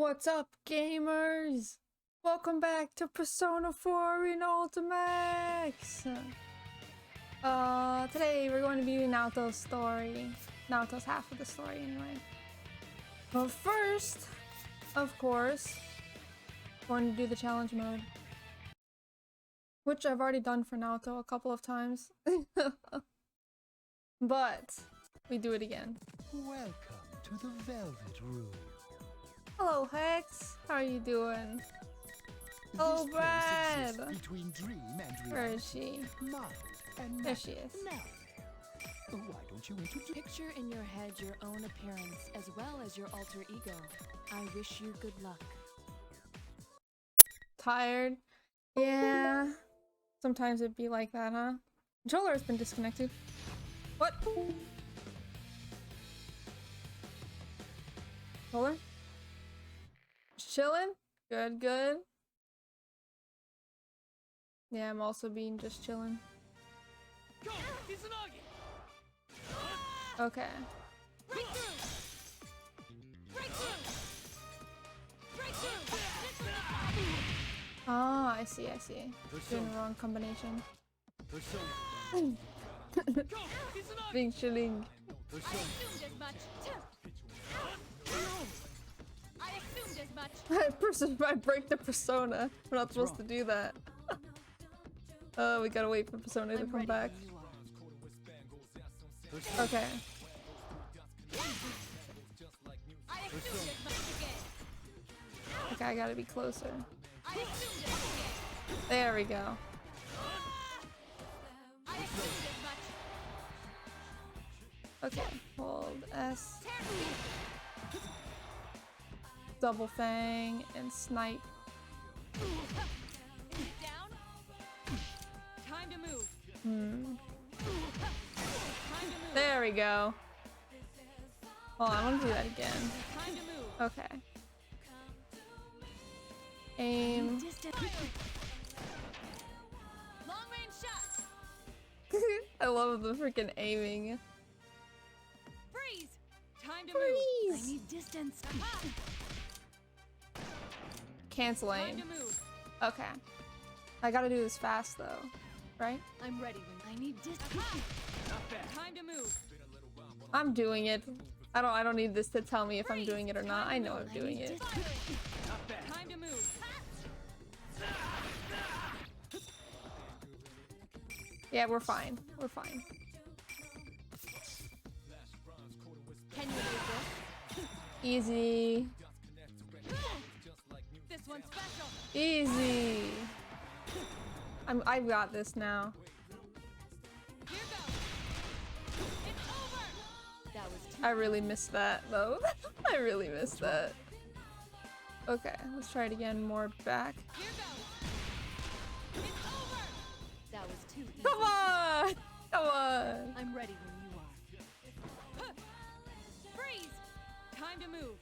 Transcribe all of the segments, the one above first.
What's up, gamers? Welcome back to Persona 4 Arena Ultimax! Today we're going to be Naoto's story. Naoto's half of the story, anyway. But first, of course, we're going to do the challenge mode. Which I've already done for Naoto a couple of times. But, we do it again. Welcome to the Velvet Room. Hello, Hex. How are you doing? Oh, Brad! Between dream and Where reality. is she? Mind and There she is. Now, why don't you introduce? Picture in your head your own appearance as well as your alter ego. I wish you good luck. Tired? Yeah. Sometimes it'd be like that, huh? Controller has been disconnected. What? Controller? Just chilling? Good, good. Yeah, I'm also being just chilling. Okay. Ah, I see, I see. Doing the wrong combination. Being chilling. I break the persona. We're not supposed to do that. Oh, we gotta wait for persona to come back. Okay. Okay, I gotta be closer. There we go. Okay, hold S. Double Fang and Snipe. Time to move. There we go. Hold on, I want to do that again. Time to move. Okay. Aim. Long range shot. I love the freaking aiming. Freeze. Time to Freeze. move. I need distance. Cancel Time aim. to move. Okay. I gotta do this fast though, right? I'm ready when I need distance. Time to move. I'm doing it. I don't need this to tell me if I'm doing it or not. I know I'm doing it. Time to move. Yeah, we're fine. We're fine. Can you move this? Easy. This one's special. Easy. I've got this now. Here goes. It's over. That was too I really missed that though. I really missed that. Okay, let's try it again. More back. Here goes. It's over. That was too easy. Come on! Come on! I'm ready when you are. Freeze. Time to move.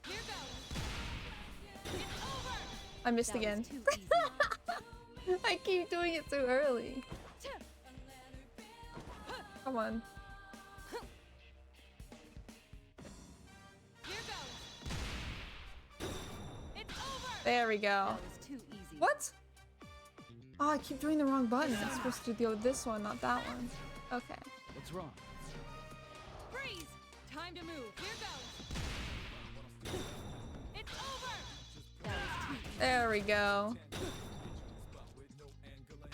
Here goes. It's over. I missed That again. was too easy. I keep doing it too early. Come on. Here goes. It's over. There we go. That was too easy. What? Oh, I keep doing the wrong button. I'm supposed to do this one, not that one. Okay. What's wrong? Freeze. Time to move. Here goes. It's over. That was too easy. There we go.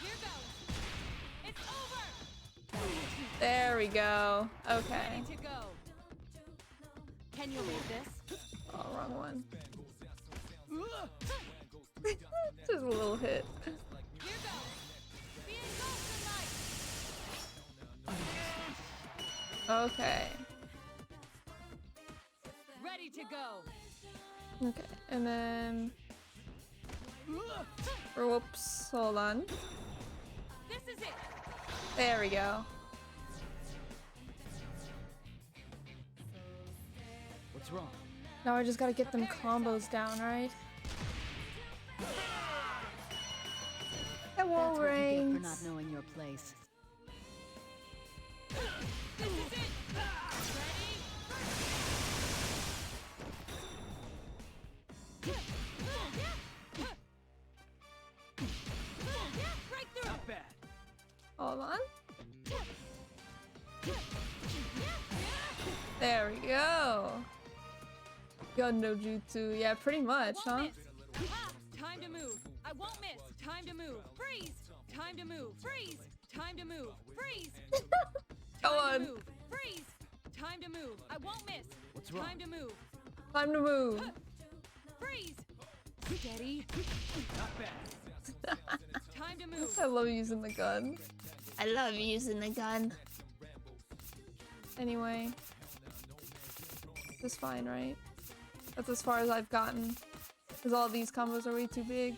Here goes. It's over. That was too easy. There we go. Okay. Ready to go. Can you read this? Oh, wrong one. Just a little hit. Here goes. Be engulfed in light. Okay. Ready to go. Okay. And then... Whoops. Hold on. This is it. There we go. What's wrong? Now I just gotta get them combos down, right? HEWWO That's what you get for ranks. not knowing your place. This is it. Ready? Hold on. There we go. Gun no jutsu. Yeah, pretty much, huh? Time to move. I won't miss. Time to move. Freeze. Time to move. Freeze. Time to move. Freeze. Go Time to on. move. Freeze. Time to move. I won't miss. What's wrong? Time to move. Time to move. Freeze. Steady. Not bad. Time to move. I love using the gun. I love using the gun. Anyway. That's fine, right? That's as far as I've gotten. Because all these combos are way too big.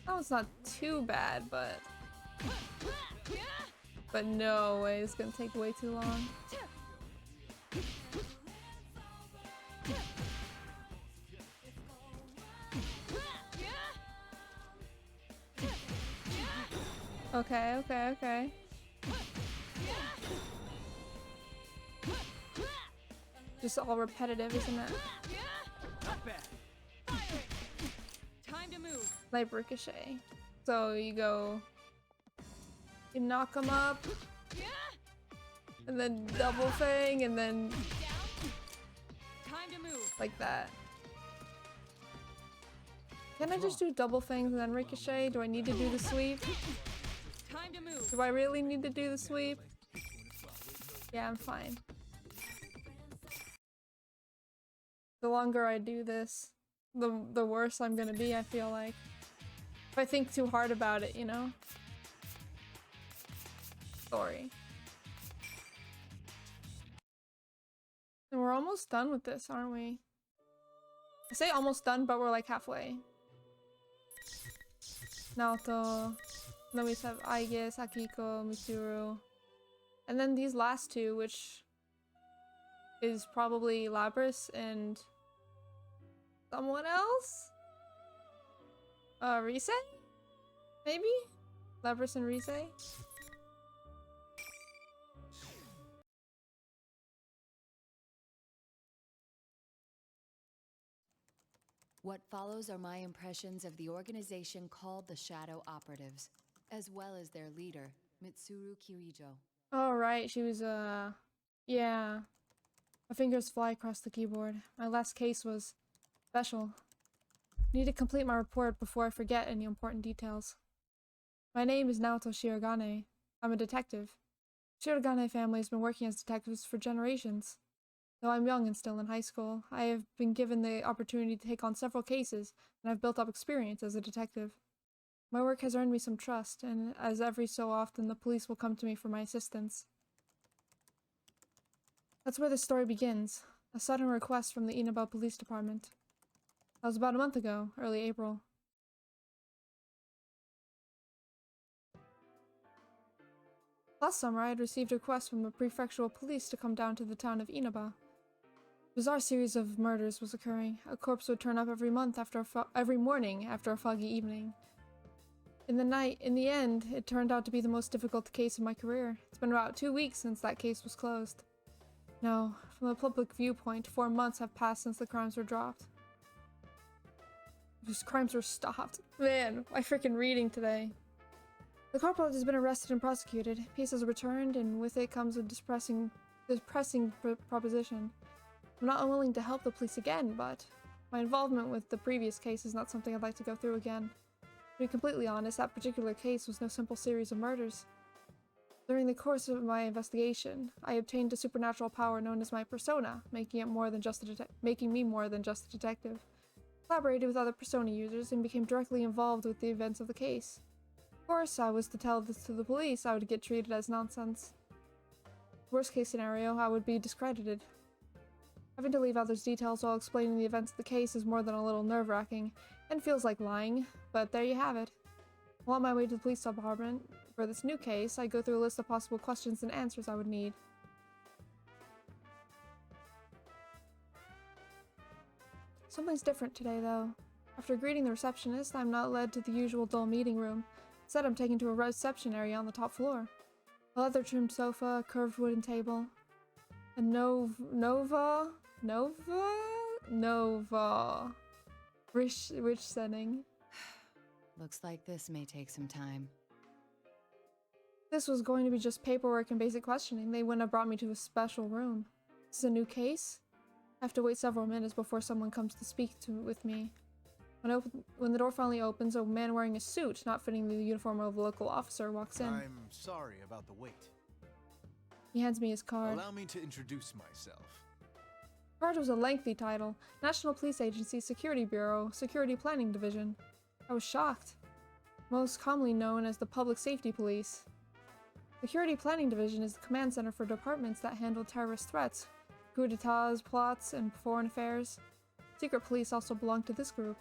That one's not too bad, but... But no way, it's gonna take way too long. Okay, okay, okay. Just all repetitive, isn't it? Not bad. Time to move. Like ricochet. So you go... You knock them up, and then double fang, and then Time to move. like that. Can I just do double fangs and then ricochet? Do I need to do the sweep? Time to move. Do I really need to do the sweep? Yeah, I'm fine. The longer I do this, the worse I'm gonna be, I feel like. If I think too hard about it, you know? Sorry. And we're almost done with this, aren't we? I say almost done, but we're like halfway. Naoto. Then we have Aigis, Akiko, Mitsuru. And then these last two, which is probably Labris and someone else? Rise? Maybe? Labris and Rise? What follows are my impressions of the organization called the Shadow Operatives, as well as their leader, Mitsuru Kirijo. Oh, right, she was, yeah. My fingers fly across the keyboard. My last case was special. Need to complete my report before I forget any important details. My name is Naoto Shirogane. I'm a detective. Shirogane family has been working as detectives for generations. Though I'm young and still in high school, I have been given the opportunity to take on several cases, and I've built up experience as a detective. My work has earned me some trust, and as every so often the police will come to me for my assistance. That's where the story begins. A sudden request from the Inaba Police Department. That was about a month ago, early April. Last summer, I had received a request from the prefectural police to come down to the town of Inaba. A bizarre series of murders was occurring. A corpse would turn up every morning after a foggy evening. In the end, it turned out to be the most difficult case of my career. It's been about 2 weeks since that case was closed. No, from a public viewpoint, 4 months have passed since the crimes were dropped. These crimes were stopped. Man, my freaking reading today. The corporal has been arrested and prosecuted. Peace has returned, and with it comes a depressing proposition. I'm not unwilling to help the police again, but my involvement with the previous case is not something I'd like to go through again. To be completely honest, that particular case was no simple series of murders. During the course of my investigation, I obtained a supernatural power known as my persona, making me more than just a detective. Collaborated with other persona users and became directly involved with the events of the case. Of course, I was to tell this to the police, I would get treated as nonsense. Worst case scenario, I would be discredited. Having to leave out those details while explaining the events of the case is more than a little nerve-wracking, and feels like lying, but there you have it. While on my way to the police department, for this new case, I go through a list of possible questions and answers I would need. Something's different today, though. After greeting the receptionist, I'm not led to the usual dull meeting room. Instead, I'm taken to a reception area on the top floor. A leather-trimmed sofa, a curved wooden table, a Nova rich setting. Looks like this may take some time. This was going to be just paperwork and basic questioning. They wouldn't have brought me to a special room. This is a new case? I have to wait several minutes before someone comes to speak with me. When the door finally opens, a man wearing a suit, not fitting the uniform of a local officer, walks in. I'm sorry about the wait. He hands me his card. Allow me to introduce myself. The card was a lengthy title. National Police Agency, Security Bureau, Security Planning Division. I was shocked. Most commonly known as the Public Safety Police. Security Planning Division is the command center for departments that handle terrorist threats, coup d'etats, plots, and foreign affairs. Secret police also belong to this group.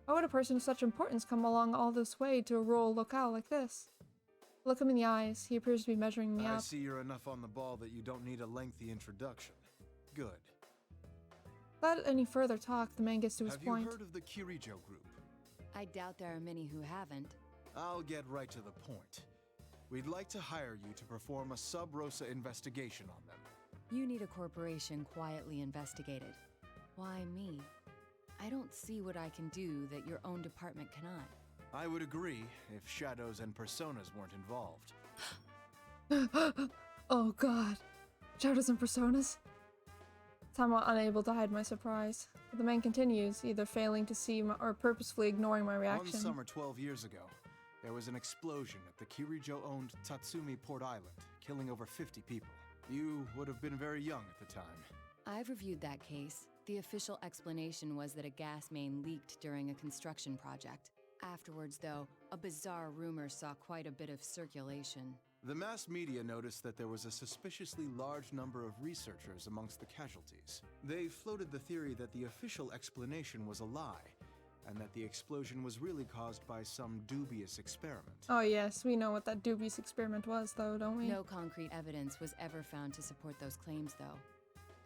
Why would a person of such importance come along all this way to a rural locale like this? Look him in the eyes. He appears to be measuring me I up. see you're enough on the ball that you don't need a lengthy introduction. Good. Without any further talk, the man gets to his point. Have you heard of the Kirijo group? I doubt there are many who haven't. I'll get right to the point. We'd like to hire you to perform a sub rosa investigation on them. You need a corporation quietly investigated. Why me? I don't see what I can do that your own department cannot. I would agree if shadows and personas weren't involved. Oh god. Shadows and personas? I'm unable to hide my surprise. But the man continues, either failing to see or purposefully ignoring my reaction. One summer 12 years ago, there was an explosion at the Kirijo-owned Tatsumi Port Island, killing over 50 people. You would have been very young at the time. I've reviewed that case. The official explanation was that a gas main leaked during a construction project. Afterwards, though, a bizarre rumor saw quite a bit of circulation. The mass media noticed that there was a suspiciously large number of researchers amongst the casualties. They floated the theory that the official explanation was a lie, and that the explosion was really caused by some dubious experiment. Oh yes, we know what that dubious experiment was though, don't we? No concrete evidence was ever found to support those claims, though.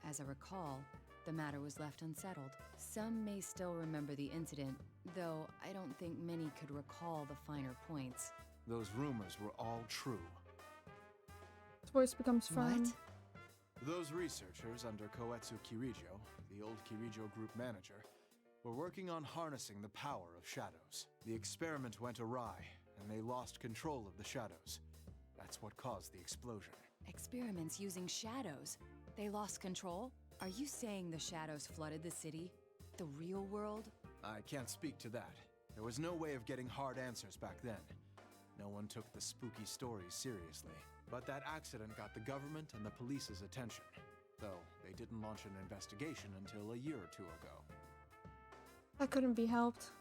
As I recall, the matter was left unsettled. Some may still remember the incident, though I don't think many could recall the finer points. Those rumors were all true. His voice becomes firm. What? Those researchers under Koetsu Kirijo, the old Kirijo group manager, were working on harnessing the power of shadows. The experiment went awry, and they lost control of the shadows. That's what caused the explosion. Experiments using shadows. They lost control? Are you saying the shadows flooded the city? The real world? I can't speak to that. There was no way of getting hard answers back then. No one took the spooky stories seriously. But that accident got the government and the police's attention. Though they didn't launch an investigation until a year or two ago. That couldn't be helped.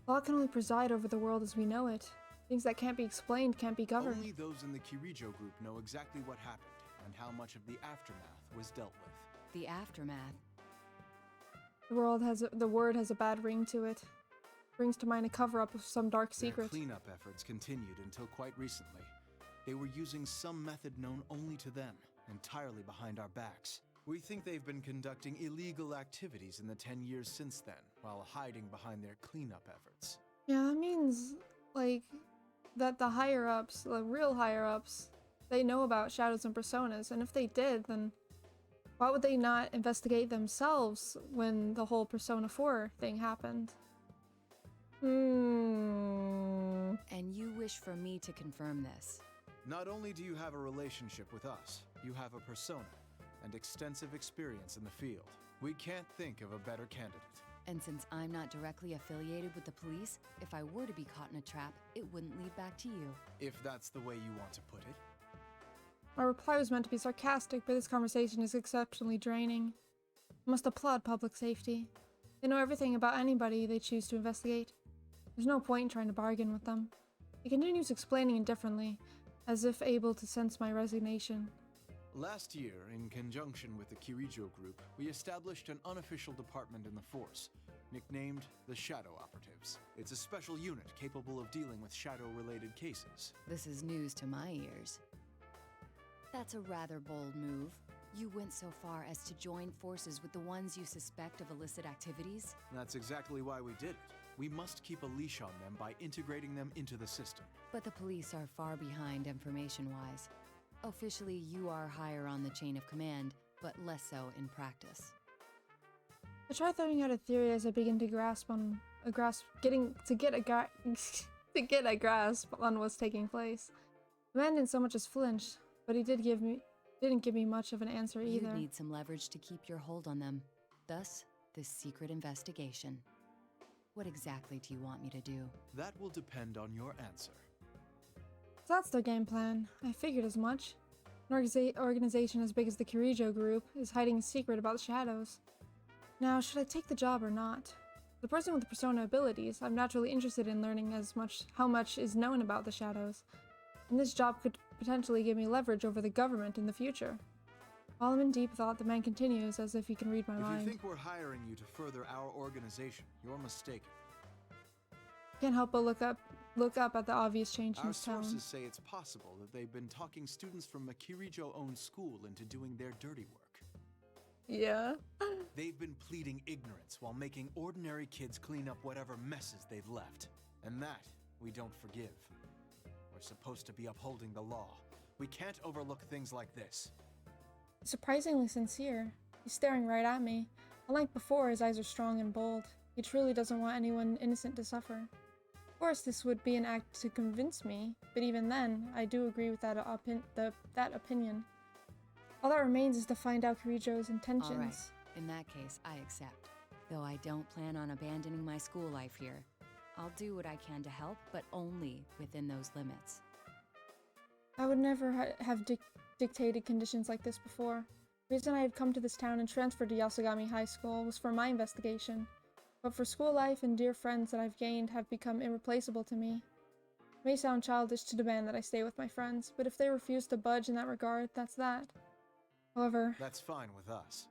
Law can only preside over the world as we know it. Things that can't be explained can't be governed. Only those in the Kirijo group know exactly what happened and how much of the aftermath was dealt with. The aftermath. The word has a bad ring to it. Brings to mind a cover-up of some dark secret. Their cleanup efforts continued until quite recently. They were using some method known only to them, entirely behind our backs. We think they've been conducting illegal activities in the 10 years since then, while hiding behind their cleanup efforts. Yeah, that means, like, that the higher-ups, the real higher-ups, they know about shadows and personas, and if they did, then why would they not investigate themselves when the whole Persona 4 thing happened? And you wish for me to confirm this? Not only do you have a relationship with us, you have a persona and extensive experience in the field. We can't think of a better candidate. And since I'm not directly affiliated with the police, if I were to be caught in a trap, it wouldn't lead back to you. If that's the way you want to put it. My reply was meant to be sarcastic, but this conversation is exceptionally draining. I must applaud public safety. They know everything about anybody they choose to investigate. There's no point in trying to bargain with them. He continues explaining indifferently, as if able to sense my resignation. Last year, in conjunction with the Kirijo group, we established an unofficial department in the force, nicknamed the Shadow Operatives. It's a special unit capable of dealing with shadow-related cases. This is news to my ears. That's a rather bold move. You went so far as to join forces with the ones you suspect of illicit activities? That's exactly why we did it. We must keep a leash on them by integrating them into the system. But the police are far behind information-wise. Officially, you are higher on the chain of command, but less so in practice. I try throwing out a theory as I begin to get a grasp on what's taking place. The man didn't so much as flinch, but he didn't give me much of an answer either. You need some leverage to keep your hold on them. Thus, this secret investigation. What exactly do you want me to do? That will depend on your answer. So that's their game plan. I figured as much. An organization as big as the Kirijo group is hiding a secret about the shadows. Now, should I take the job or not? The person with the persona abilities, I'm naturally interested in learning how much is known about the shadows, and this job could potentially give me leverage over the government in the future. While I'm in deep thought, the man continues as if he can read my mind. If you think we're hiring you to further our organization, you're mistaken. Can't help but look up at the obvious change in Our his tone. sources say it's possible that they've been talking students from a Kirijo-owned school into doing their dirty work. Yeah. They've been pleading ignorance while making ordinary kids clean up whatever messes they've left. And that, we don't forgive. We're supposed to be upholding the law. We can't overlook things like this. Surprisingly sincere. He's staring right at me. Unlike before, his eyes are strong and bold. He truly doesn't want anyone innocent to suffer. Of course, this would be an act to convince me, but even then, I do agree with that opinion. All that remains is to find out Kirijo's intentions. All right. In that case, I accept. Though I don't plan on abandoning my school life here. I'll do what I can to help, but only within those limits. I would never have dictated conditions like this before. The reason I had come to this town and transferred to Yasogami High School was for my investigation. But for school life and dear friends that I've gained have become irreplaceable to me. It may sound childish to demand that I stay with my friends, but if they refuse to budge in that regard, that's that. However... That's fine with us.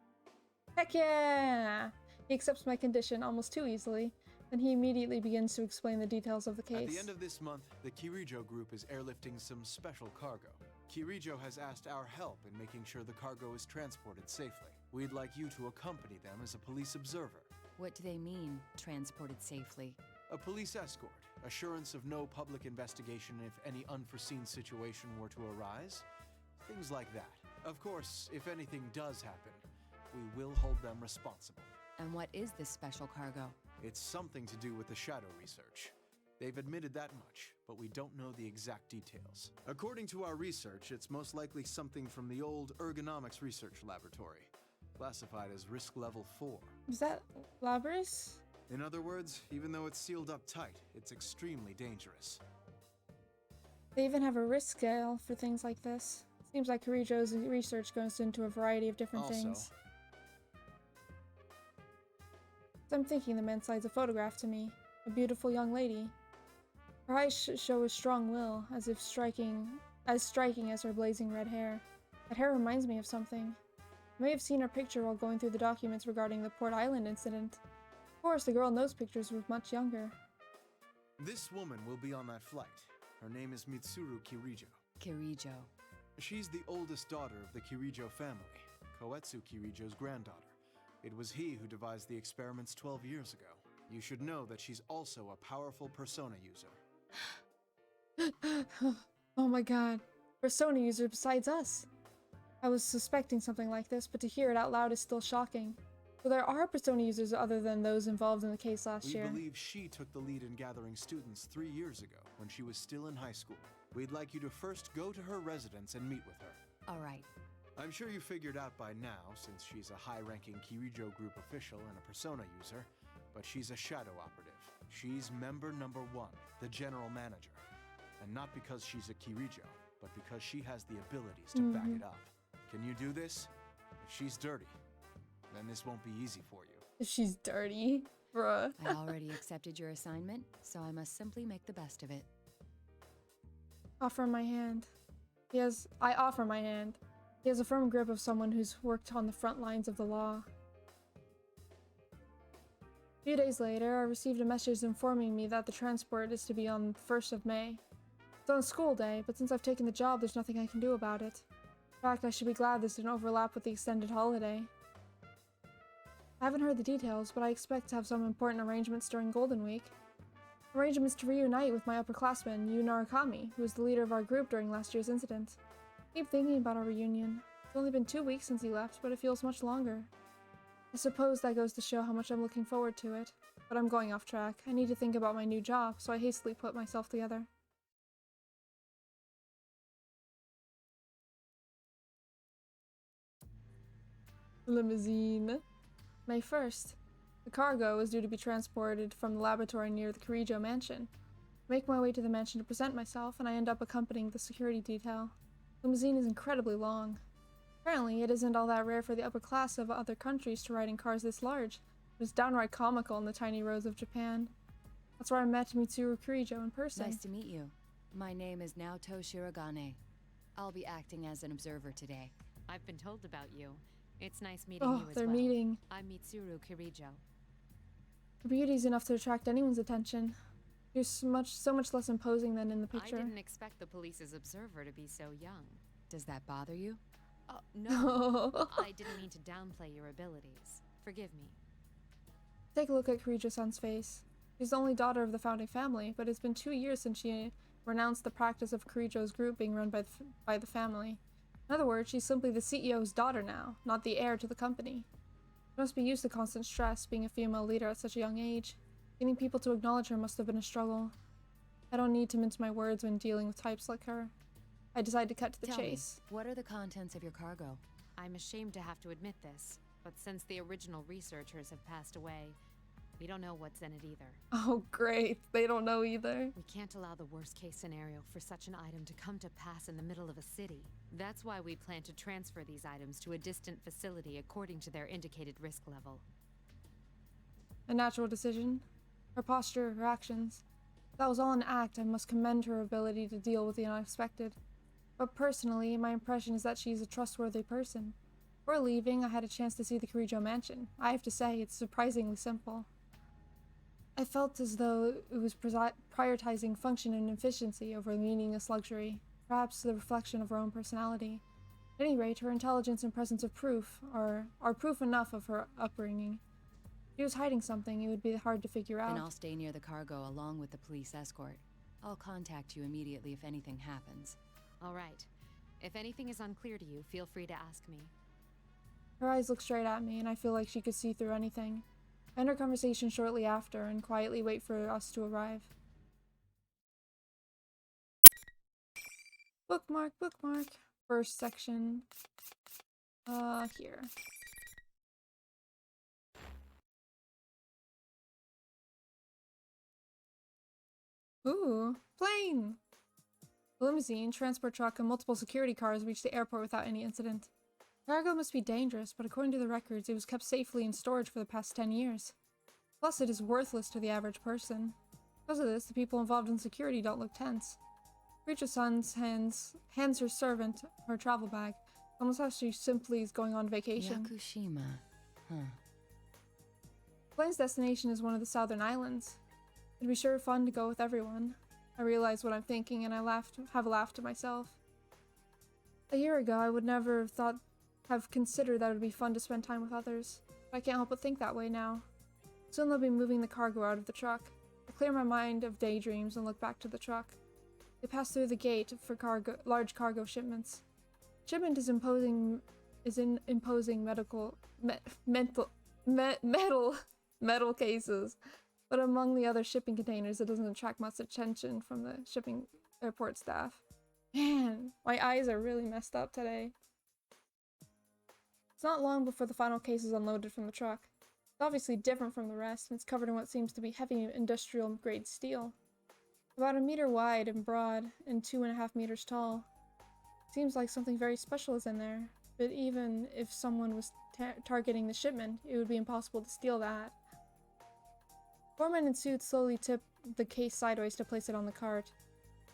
Heck yeah! He accepts my condition almost too easily. Then he immediately begins to explain the details of the case. At the end of this month, the Kirijo group is airlifting some special cargo. Kirijo has asked our help in making sure the cargo is transported safely. We'd like you to accompany them as a police observer. What do they mean, transported safely? A police escort, assurance of no public investigation if any unforeseen situation were to arise. Things like that. Of course, if anything does happen, we will hold them responsible. And what is this special cargo? It's something to do with the shadow research. They've admitted that much, but we don't know the exact details. According to our research, it's most likely something from the old ergonomics research laboratory, classified as risk level 4. Is that Labris? In other words, even though it's sealed up tight, it's extremely dangerous. They even have a risk scale for things like this. Seems like Kirijo's research goes into a variety of different things. As I'm thinking, the man slides a photograph to me. A beautiful young lady. Her eyes show a strong will, as striking as her blazing red hair. That hair reminds me of something. I may have seen her picture while going through the documents regarding the Port Island incident. Of course, the girl in those pictures was much younger. This woman will be on that flight. Her name is Mitsuru Kirijo. Kirijo. She's the oldest daughter of the Kirijo family, Koetsu Kirijo's granddaughter. It was he who devised the experiments 12 years ago. You should know that she's also a powerful persona user. Oh my god. Persona user besides us. I was suspecting something like this, but to hear it out loud is still shocking. So there are persona users other than those involved in the case last year. We believe she took the lead in gathering students 3 years ago, when she was still in high school. We'd like you to first go to her residence and meet with her. All right. I'm sure you figured out by now, since she's a high-ranking Kirijo group official and a persona user, but she's a shadow operative. She's member number 1, the general manager. And not because she's a Kirijo, but because she has the abilities to back it up. Can you do this? If she's dirty, then this won't be easy for you. If she's dirty, bruh. I already accepted your assignment, so I must simply make the best of it. Offer my hand. I offer my hand. He has a firm grip of someone who's worked on the front lines of the law. A few days later, I received a message informing me that the transport is to be on the 1st of May. It's on school day, but since I've taken the job, there's nothing I can do about it. In fact, I should be glad this didn't overlap with the extended holiday. I haven't heard the details, but I expect to have some important arrangements during Golden Week. Arrangements to reunite with my upperclassman, Yu Narakami, who was the leader of our group during last year's incident. I keep thinking about our reunion. It's only been 2 weeks since he left, but it feels much longer. I suppose that goes to show how much I'm looking forward to it. But I'm going off track. I need to think about my new job, so I hastily put myself together. Limousine. May 1st. The cargo is due to be transported from the laboratory near the HEWWO mansion. I make my way to the mansion to present myself, and I end up accompanying the security detail. The limousine is incredibly long. Apparently, it isn't all that rare for the upper class of other countries to ride in cars this large. It's downright comical in the tiny roads of Japan. That's where I met Mitsuru Kirijo in person. Nice to meet you. My name is Naoto Shirogane. I'll be acting as an observer today. I've been told about you. It's nice meeting Oh, you as they're well. meeting. I'm Mitsuru Kirijo. Her beauty's enough to attract anyone's attention. You're so much less imposing than in the picture. I didn't expect the police's observer to be so young. Does that bother you? Oh, no. I didn't mean to downplay your abilities. Forgive me. Take a look at Kirijo-san's face. She's the only daughter of the founding family, but it's been 2 years since she renounced the practice of Kirijo's group being run by the family. In other words, she's simply the CEO's daughter now, not the heir to the company. She must be used to constant stress, being a female leader at such a young age. Getting people to acknowledge her must have been a struggle. I don't need to mince my words when dealing with types like her. I decide to cut to the Tell chase. me, what are the contents of your cargo? I'm ashamed to have to admit this, but since the original researchers have passed away, we don't know what's in it either. Oh, great. They don't know either. We can't allow the worst-case scenario for such an item to come to pass in the middle of a city. That's why we plan to transfer these items to a distant facility according to their indicated risk level. A natural decision. Her posture, her actions. If that was all an act, I must commend her ability to deal with the unexpected. But personally, my impression is that she's a trustworthy person. Before leaving, I had a chance to see the Kirijo mansion. I have to say, it's surprisingly simple. I felt as though it was prioritizing function and efficiency over meaningless luxury, perhaps the reflection of her own personality. At any rate, her intelligence and presence of proof are proof enough of her upbringing. If she was hiding something, it would be hard to figure out. Then I'll stay near the cargo along with the police escort. I'll contact you immediately if anything happens. All right. If anything is unclear to you, feel free to ask me. Her eyes look straight at me, and I feel like she could see through anything. I end our conversation shortly after and quietly wait for us to arrive. Bookmark, bookmark. First section. Here. Ooh, plane! The limousine, transport truck, and multiple security cars reached the airport without any incident. Cargo must be dangerous, but according to the records, it was kept safely in storage for the past 10 years. Plus, it is worthless to the average person. Because of this, the people involved in security don't look tense. Richa-san's hands her servant her travel bag, almost as she simply is going on vacation. Yakushima. Huh. The plane's destination is one of the southern islands. It'd be sure fun to go with everyone. I realize what I'm thinking, and I have laughed to myself. A year ago, I would never have considered that it would be fun to spend time with others. But I can't help but think that way now. Soon they'll be moving the cargo out of the truck. I clear my mind of daydreams and look back to the truck. They pass through the gate for large cargo shipments. Shipment is imposing metal cases, but among the other shipping containers, it doesn't attract much attention from the shipping airport staff. Man, my eyes are really messed up today. It's not long before the final case is unloaded from the truck. It's obviously different from the rest, and it's covered in what seems to be heavy industrial-grade steel. About 1 meter wide and broad, and 2.5 meters tall. Seems like something very special is in there, but even if someone was targeting the shipment, it would be impossible to steal that. Foreman in suits slowly tip the case sideways to place it on the cart.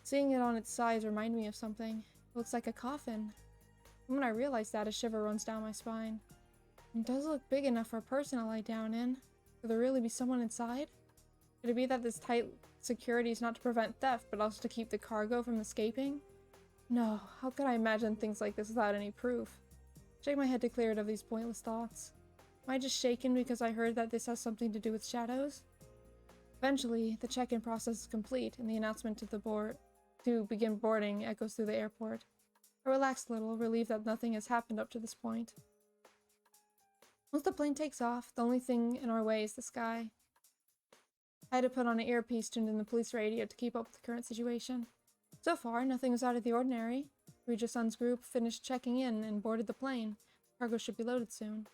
Seeing it on its sides reminded me of something. It looks like a coffin. And when I realize that, a shiver runs down my spine. It does look big enough for a person to lie down in. Could there really be someone inside? Could it be that this tight security is not to prevent theft, but also to keep the cargo from escaping? No, how could I imagine things like this without any proof? I shake my head to clear it of these pointless thoughts. Am I just shaken because I heard that this has something to do with shadows? Eventually, the check-in process is complete, and the announcement to begin boarding echoes through the airport. I relax a little, relieved that nothing has happened up to this point. Once the plane takes off, the only thing in our way is the sky. I had to put on an earpiece tuned in the police radio to keep up with the current situation. So far, nothing was out of the ordinary. Regis-san's group finished checking in and boarded the plane. Cargo should be loaded soon.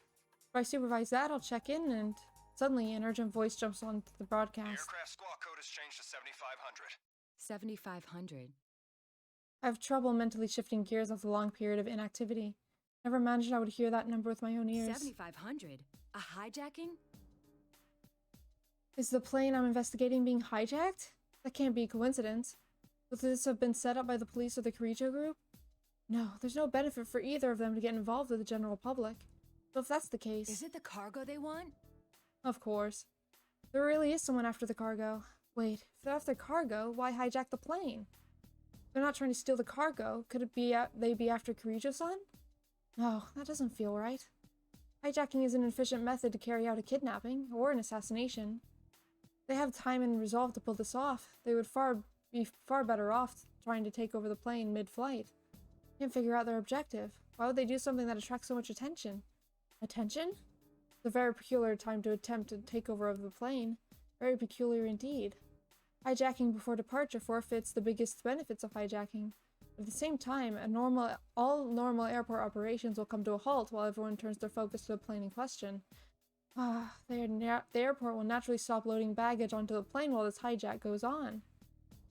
If I supervise that, I'll check in, and suddenly an urgent voice jumps onto the broadcast. Aircraft squawk code has changed to 7500. 7,500. I have trouble mentally shifting gears after a long period of inactivity. Never imagined I would hear that number with my own ears. 7,500? A hijacking? Is the plane I'm investigating being hijacked? That can't be a coincidence. Would this have been set up by the police or the Kirijo group? No, there's no benefit for either of them to get involved with the general public. So if that's the case... Is it the cargo they want? Of course. There really is someone after the cargo. Wait, if they're after cargo, why hijack the plane? If they're not trying to steal the cargo, could it be they be after Kirijo-san? No, that doesn't feel right. Hijacking is an efficient method to carry out a kidnapping, or an assassination. If they have time and resolve to pull this off, they would be far better off trying to take over the plane mid-flight. Can't figure out their objective. Why would they do something that attracts so much attention? Attention? It's a very peculiar time to attempt to take over of the plane. Very peculiar indeed. Hijacking before departure forfeits the biggest benefits of hijacking. At the same time, all normal airport operations will come to a halt while everyone turns their focus to the plane in question. The airport will naturally stop loading baggage onto the plane while this hijack goes on.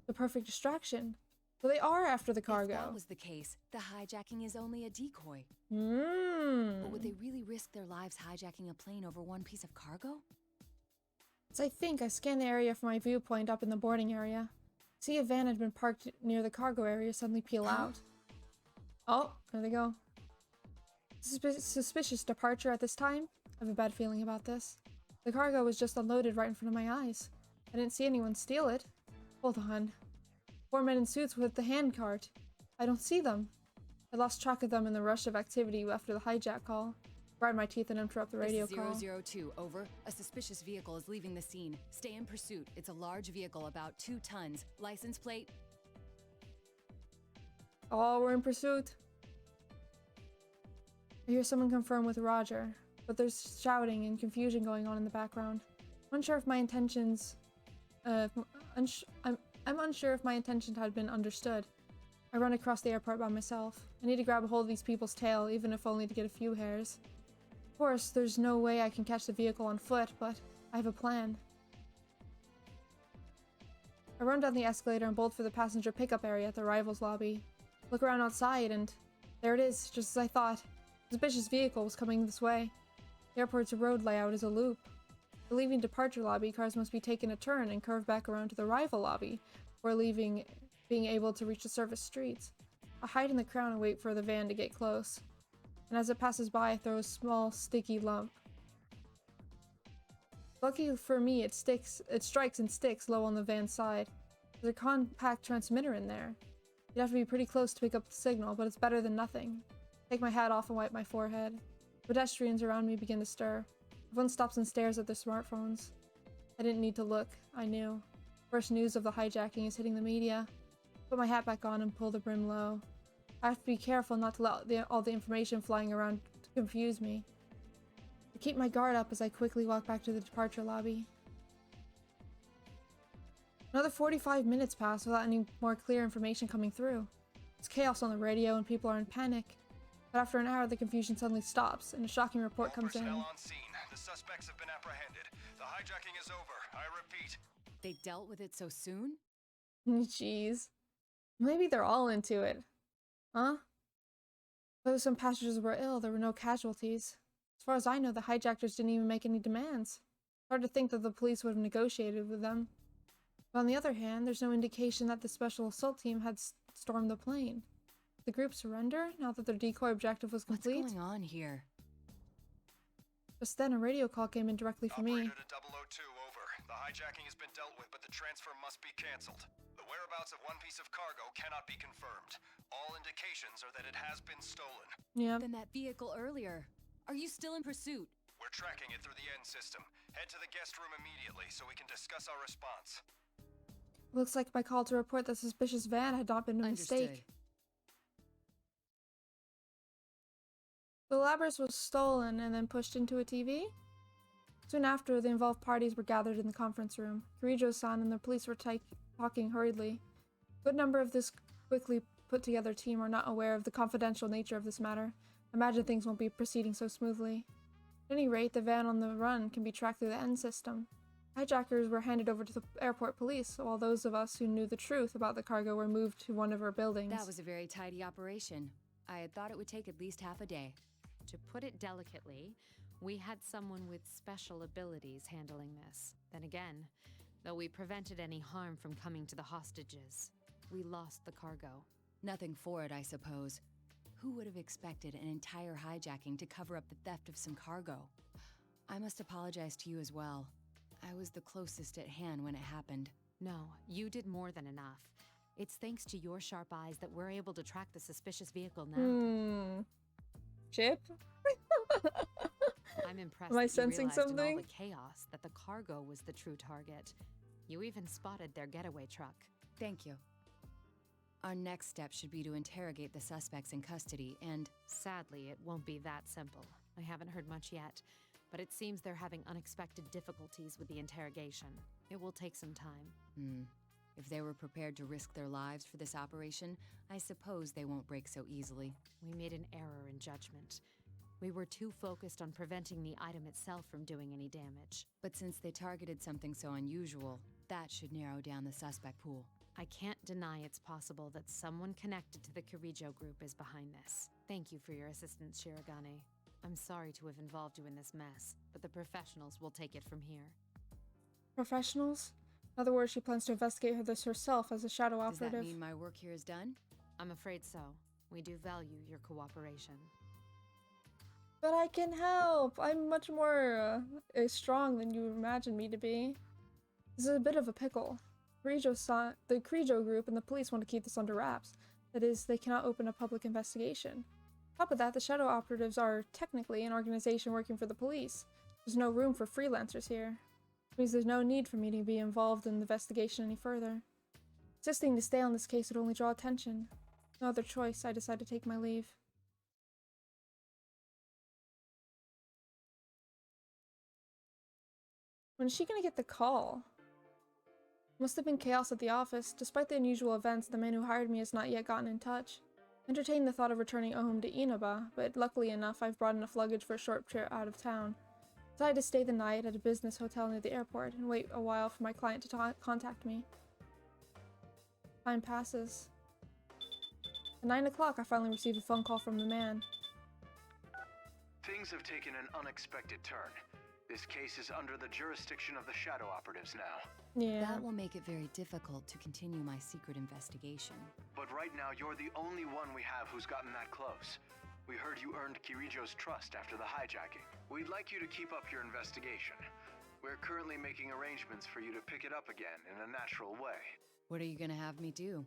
The perfect distraction. So they are after the cargo. If that was the case, the hijacking is only a decoy. But But would they really risk their lives hijacking a plane over one piece of cargo? As I think, I scanned the area from my viewpoint up in the boarding area. See a van had been parked near the cargo area suddenly peel out. Oh, there they go. Suspicious departure at this time? I have a bad feeling about this. The cargo was just unloaded right in front of my eyes. I didn't see anyone steal it. Hold on. 4 men in suits with the handcart. I don't see them. I lost track of them in the rush of activity after the hijack call. Grind my teeth and interrupt the radio call. This is 002, over. A suspicious vehicle is leaving the scene. Stay in pursuit. It's a large vehicle, about 2 tons. License plate? Oh, we're in pursuit. I hear someone confirm with Roger, but there's shouting and confusion going on in the background. I'm unsure if my intentions... I'm unsure if my intentions had been understood. I run across the airport by myself. I need to grab a hold of these people's tail, even if only to get a few hairs. Of course, there's no way I can catch the vehicle on foot, but I have a plan. I run down the escalator and bolt for the passenger pickup area at the arrivals lobby. Look around outside and there it is, just as I thought. The suspicious vehicle was coming this way. The airport's road layout is a loop. The leaving departure lobby, cars must be taken a turn and curve back around to the arrival lobby, or being able to reach the service streets. I hide in the crowd and wait for the van to get close. And as it passes by, I throw a small, sticky lump. Lucky for me, it strikes and sticks low on the van's side. There's a compact transmitter in there. You'd have to be pretty close to pick up the signal, but it's better than nothing. Take my hat off and wipe my forehead. Pedestrians around me begin to stir. Everyone stops and stares at their smartphones. I didn't need to look. I knew. First news of the hijacking is hitting the media. Put my hat back on and pull the brim low. I have to be careful not to let all the information flying around to confuse me. I keep my guard up as I quickly walk back to the departure lobby. Another 45 minutes pass without any more clear information coming through. There's chaos on the radio and people are in panic. But after an hour, the confusion suddenly stops and a shocking report comes in. Personnel on scene. The suspects have been apprehended. The hijacking is over. I repeat. They dealt with it so soon? Jeez. Maybe they're all into it. Huh? Though some passengers were ill, there were no casualties. As far as I know, the hijackers didn't even make any demands. Hard to think that the police would have negotiated with them. But on the other hand, there's no indication that the special assault team had stormed the plane. Did the group surrender now that their decoy objective was complete? What's going on here? Just then, a radio call came in directly for me. Operator to 002, over. The hijacking has been dealt with, but the transfer must be cancelled. The whereabouts of one piece of cargo cannot be confirmed. All indications are that it has been stolen. Yeah. Then that vehicle earlier. Are you still in pursuit? We're tracking it through the end system. Head to the guest room immediately so we can discuss our response. Looks like my call to report the suspicious van had not been a mistake. The Labras was stolen and then pushed into a TV? Soon after, the involved parties were gathered in the conference room. Kirijo-san and the police were talking hurriedly. A good number of this quickly put-together team are not aware of the confidential nature of this matter. I imagine things won't be proceeding so smoothly. At any rate, the van on the run can be tracked through the N system. Hijackers were handed over to the airport police, while those of us who knew the truth about the cargo were moved to one of our buildings. That was a very tidy operation. I had thought it would take at least half a day. To put it delicately, we had someone with special abilities handling this. Then again, though we prevented any harm from coming to the hostages, we lost the cargo. Nothing for it, I suppose. Who would have expected an entire hijacking to cover up the theft of some cargo? I must apologize to you as well. I was the closest at hand when it happened. No, you did more than enough. It's thanks to your sharp eyes that we're able to track the suspicious vehicle now. Chip? I'm impressed Am I that you sensing realized in something? all the chaos that the cargo was the true target. You even spotted their getaway truck. Thank you. Our next step should be to interrogate the suspects in custody and... Sadly, it won't be that simple. I haven't heard much yet, but it seems they're having unexpected difficulties with the interrogation. It will take some time. If they were prepared to risk their lives for this operation, I suppose they won't break so easily. We made an error in judgment. We were too focused on preventing the item itself from doing any damage. But since they targeted something so unusual, that should narrow down the suspect pool. I can't deny it's possible that someone connected to the HEWWO group is behind this. Thank you for your assistance, Shirogane. I'm sorry to have involved you in this mess, but the professionals will take it from here. Professionals? In other words, she plans to investigate this herself as a shadow Does operative. that mean my work here is done? I'm afraid so. We do value your cooperation. But I can help! I'm much more strong than you imagine me to be. This is a bit of a pickle. The HEWWO group and the police want to keep this under wraps. That is, they cannot open a public investigation. On top of that, the shadow operatives are technically an organization working for the police. There's no room for freelancers here. Which means there's no need for me to be involved in the investigation any further. Insisting to stay on this case would only draw attention. No other choice, I decide to take my leave. When is she gonna get the call? Must have been chaos at the office. Despite the unusual events, the man who hired me has not yet gotten in touch. I entertained the thought of returning home to Inaba, but luckily enough, I've brought enough luggage for a short trip out of town. I decided to stay the night at a business hotel near the airport and wait a while for my client to contact me. Time passes. At 9 o'clock, I finally received a phone call from the man. Things have taken an unexpected turn. This case is under the jurisdiction of the shadow operatives now. Yeah. That will make it very difficult to continue my secret investigation. But right now, you're the only one we have who's gotten that close. We heard you earned Kirijo's trust after the hijacking. We'd like you to keep up your investigation. We're currently making arrangements for you to pick it up again in a natural way. What are you gonna have me do?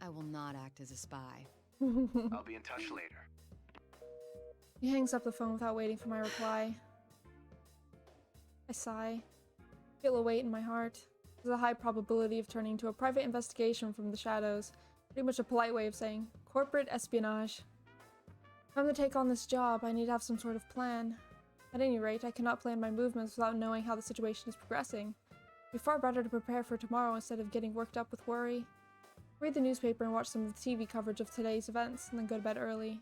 I will not act as a spy. I'll be in touch later. He hangs up the phone without waiting for my reply. I sigh. Feel a weight in my heart. There's a high probability of turning to a private investigation from the shadows. Pretty much a polite way of saying corporate espionage. If I'm to take on this job, I need to have some sort of plan. At any rate, I cannot plan my movements without knowing how the situation is progressing. It'd be far better to prepare for tomorrow instead of getting worked up with worry. Read the newspaper and watch some of the TV coverage of today's events, and then go to bed early.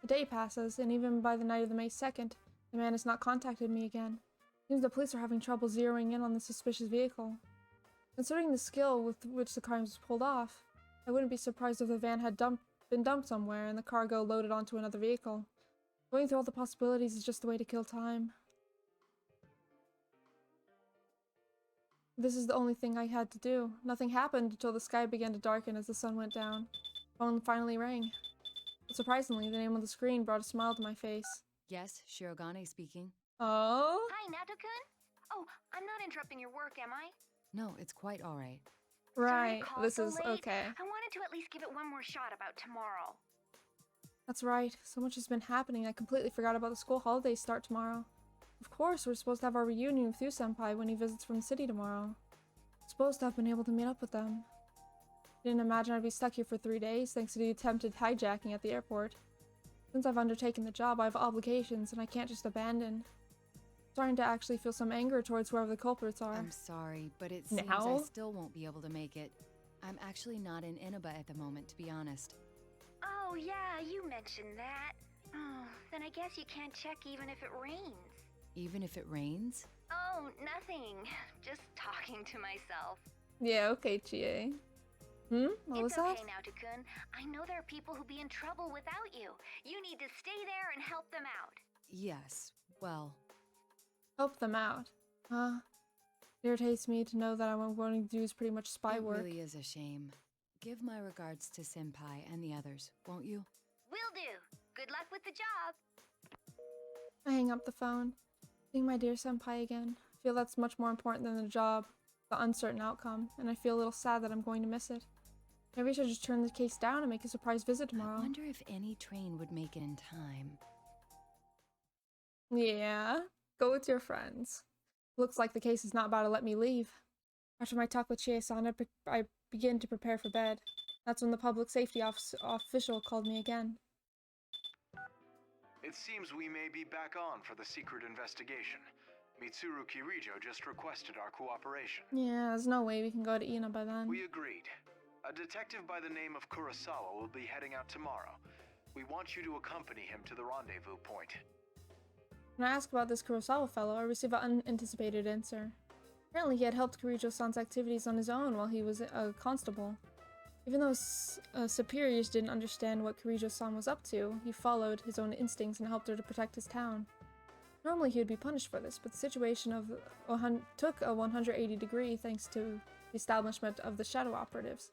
A day passes, and even by the night of the May 2nd, the man has not contacted me again. Seems the police are having trouble zeroing in on the suspicious vehicle. Considering the skill with which the crime was pulled off, I wouldn't be surprised if the van had been dumped somewhere and the cargo loaded onto another vehicle. Going through all the possibilities is just the way to kill time. This is the only thing I had to do. Nothing happened until the sky began to darken as the sun went down. The phone finally rang. But surprisingly, the name on the screen brought a smile to my face. Yes, Shirogane speaking. Oh? Hi, Nato-kun? Oh, I'm not interrupting your work, am I? No, it's quite all right. Sorry to Right, call this so is late. okay. I wanted to at least give it one more shot about tomorrow. That's right. So much has been happening, I completely forgot about the school holidays start tomorrow. Of course, we're supposed to have our reunion with Yu-senpai when he visits from the city tomorrow. Supposed to have been able to meet up with them. Didn't imagine I'd be stuck here for 3 days thanks to the attempted hijacking at the airport. Since I've undertaken the job, I have obligations and I can't just abandon. I'm starting to actually feel some anger towards whoever the culprits are. I'm sorry, but it seems Now? I still won't be able to make it. I'm actually not in Inaba at the moment, to be honest. Oh, Oh yeah, you mentioned that. Oh, then I guess you can't check even if it rains. Even if it rains? Oh, nothing. Just talking to myself. Yeah, okay, Chie. What was It's that? okay, Naoto-kun. I know there are people who'll be in trouble without you. You need to stay there and help them out. Yes, well, Help them out. Huh? It irritates me to know that what I'm going to do is pretty much spy it work. really is a shame. Give my regards to Senpai and the others, won't you? Will do. Good luck with the job. I hang up the phone. Seeing my dear senpai again. I feel that's much more important than the job, the uncertain outcome, and I feel a little sad that I'm going to miss it. Maybe I should just turn the case down and make a surprise visit I tomorrow. wonder if any train would make it in time. Yeah, go with your friends. Looks like the case is not about to let me leave. After my talk with Chie-san, I begin to prepare for bed. That's when the public safety official called me again. It seems we may be back on for the secret investigation. Mitsuru Kirijo just requested our cooperation. Yeah, there's no way we can go to Ina by then. We agreed. A detective by the name of Kurosawa will be heading out tomorrow. We want you to accompany him to the rendezvous point. When I asked about this Kurosawa fellow, I received an unanticipated answer. Apparently he had helped Kirijo-san's activities on his own while he was a constable. Even though his superiors didn't understand what Kirijo-san was up to, he followed his own instincts and helped her to protect his town. Normally he would be punished for this, but the situation took a 180 degree thanks to the establishment of the shadow operatives.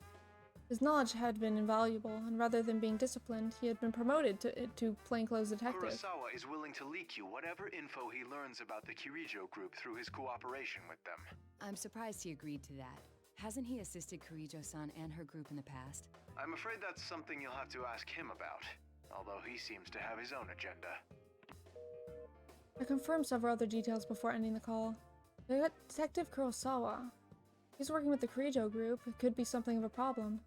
His knowledge had been invaluable, and rather than being disciplined, he had been promoted to plainclothes detective. Kurosawa is willing to leak you whatever info he learns about the Kirijo group through his cooperation with them. I'm surprised he agreed to that. Hasn't he assisted Kirijo-san and her group in the past? I'm afraid that's something you'll have to ask him about, although he seems to have his own agenda. I confirmed several other details before ending the call. Detective Kurosawa. He's working with the Kirijo group. It could be something of a problem.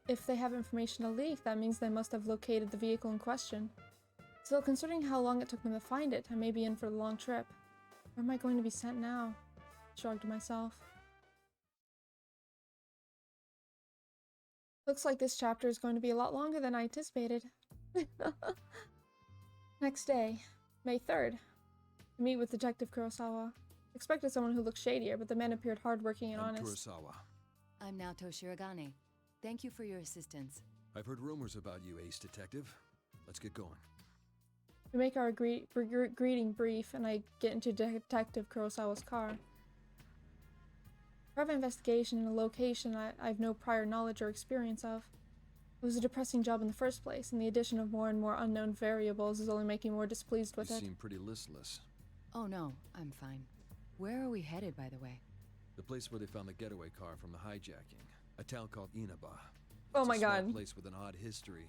If they have information to leak, that means they must have located the vehicle in question. Still, considering how long it took them to find it, I may be in for a long trip. Where am I going to be sent now? I shrugged myself. Looks like this chapter is going to be a lot longer than I anticipated. Next day, May 3rd. I meet with Detective Kurosawa. Expected someone who looked shadier, but the man appeared hardworking and honest. Kurosawa. I'm Naoto Shirogane. Thank you for your assistance. I've heard rumors about you, Ace Detective. Let's get going. We make our greeting brief, and I get into Detective Kurosawa's car. Private investigation in a location I've no prior knowledge or experience of. It was a depressing job in the first place, and the addition of more and more unknown variables is only making me more displeased with You it. seem pretty listless. Oh no, I'm fine. Where are we headed, by the way? The place where they found the getaway car from the hijacking. A town called Inaba. Oh It's my a small god. place with an odd history.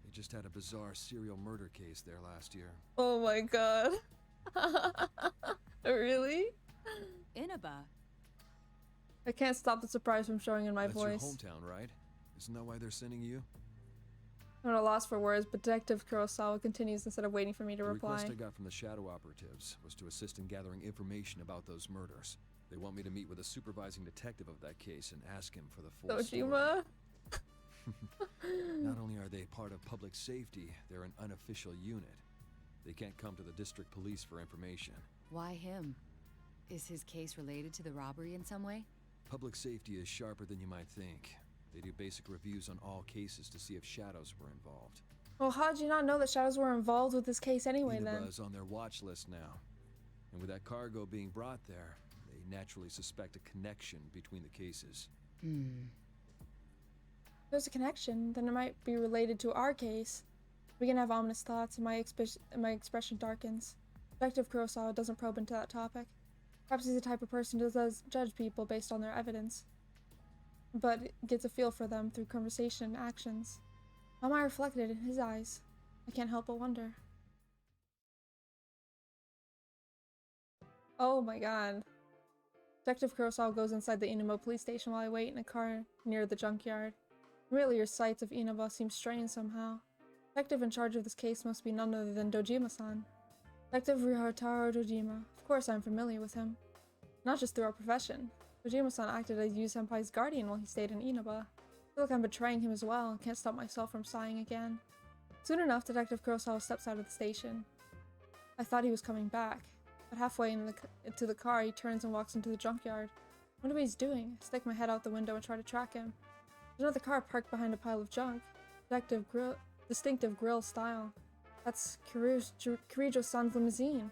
They just had a bizarre serial murder case there last year. Oh my god. Really? Inaba. I can't stop the surprise from showing in my That's voice. your hometown, right? Isn't that why they're sending you? I'm at a loss for words, but Detective Kurosawa continues instead of waiting for me to The reply. request I got from the shadow operatives was to assist in gathering information about those murders. They want me to meet with a supervising detective of that case and ask him for the full story. Dojima? Not only are they part of public safety, they're an unofficial unit. They can't come to the district police for information. Why him? Is his case related to the robbery in some way? Public safety is sharper than you might think. They do basic reviews on all cases to see if shadows were involved. Well, how'd you not know that shadows were involved with this case anyway, Inaba then? is on their watch list now. And with that cargo being brought there, they naturally suspect a connection between the cases. If there's a connection, then it might be related to our case. We can have ominous thoughts, and my expression darkens. Detective Kurosawa doesn't probe into that topic. Perhaps he's the type of person who does judge people based on their evidence, but gets a feel for them through conversation and actions. How am I reflected in his eyes? I can't help but wonder. Oh my god. Detective Kurosawa goes inside the Inaba police station while I wait in a car near the junkyard. Familiar sights of Inaba seem strange somehow. The detective in charge of this case must be none other than Dojima-san. Detective Ryotaro Dojima. Of course I'm familiar with him. Not just through our profession. Dojima-san acted as Yu Senpai's guardian while he stayed in Inaba. I feel like I'm betraying him as well and can't stop myself from sighing again. Soon enough, Detective Kurosawa steps out of the station. I thought he was coming back, but halfway into the car, he turns and walks into the junkyard. I wonder what he's doing. I stick my head out the window and try to track him. There's another car parked behind a pile of junk. Distinctive grill style. That's Kirijo-san's limousine.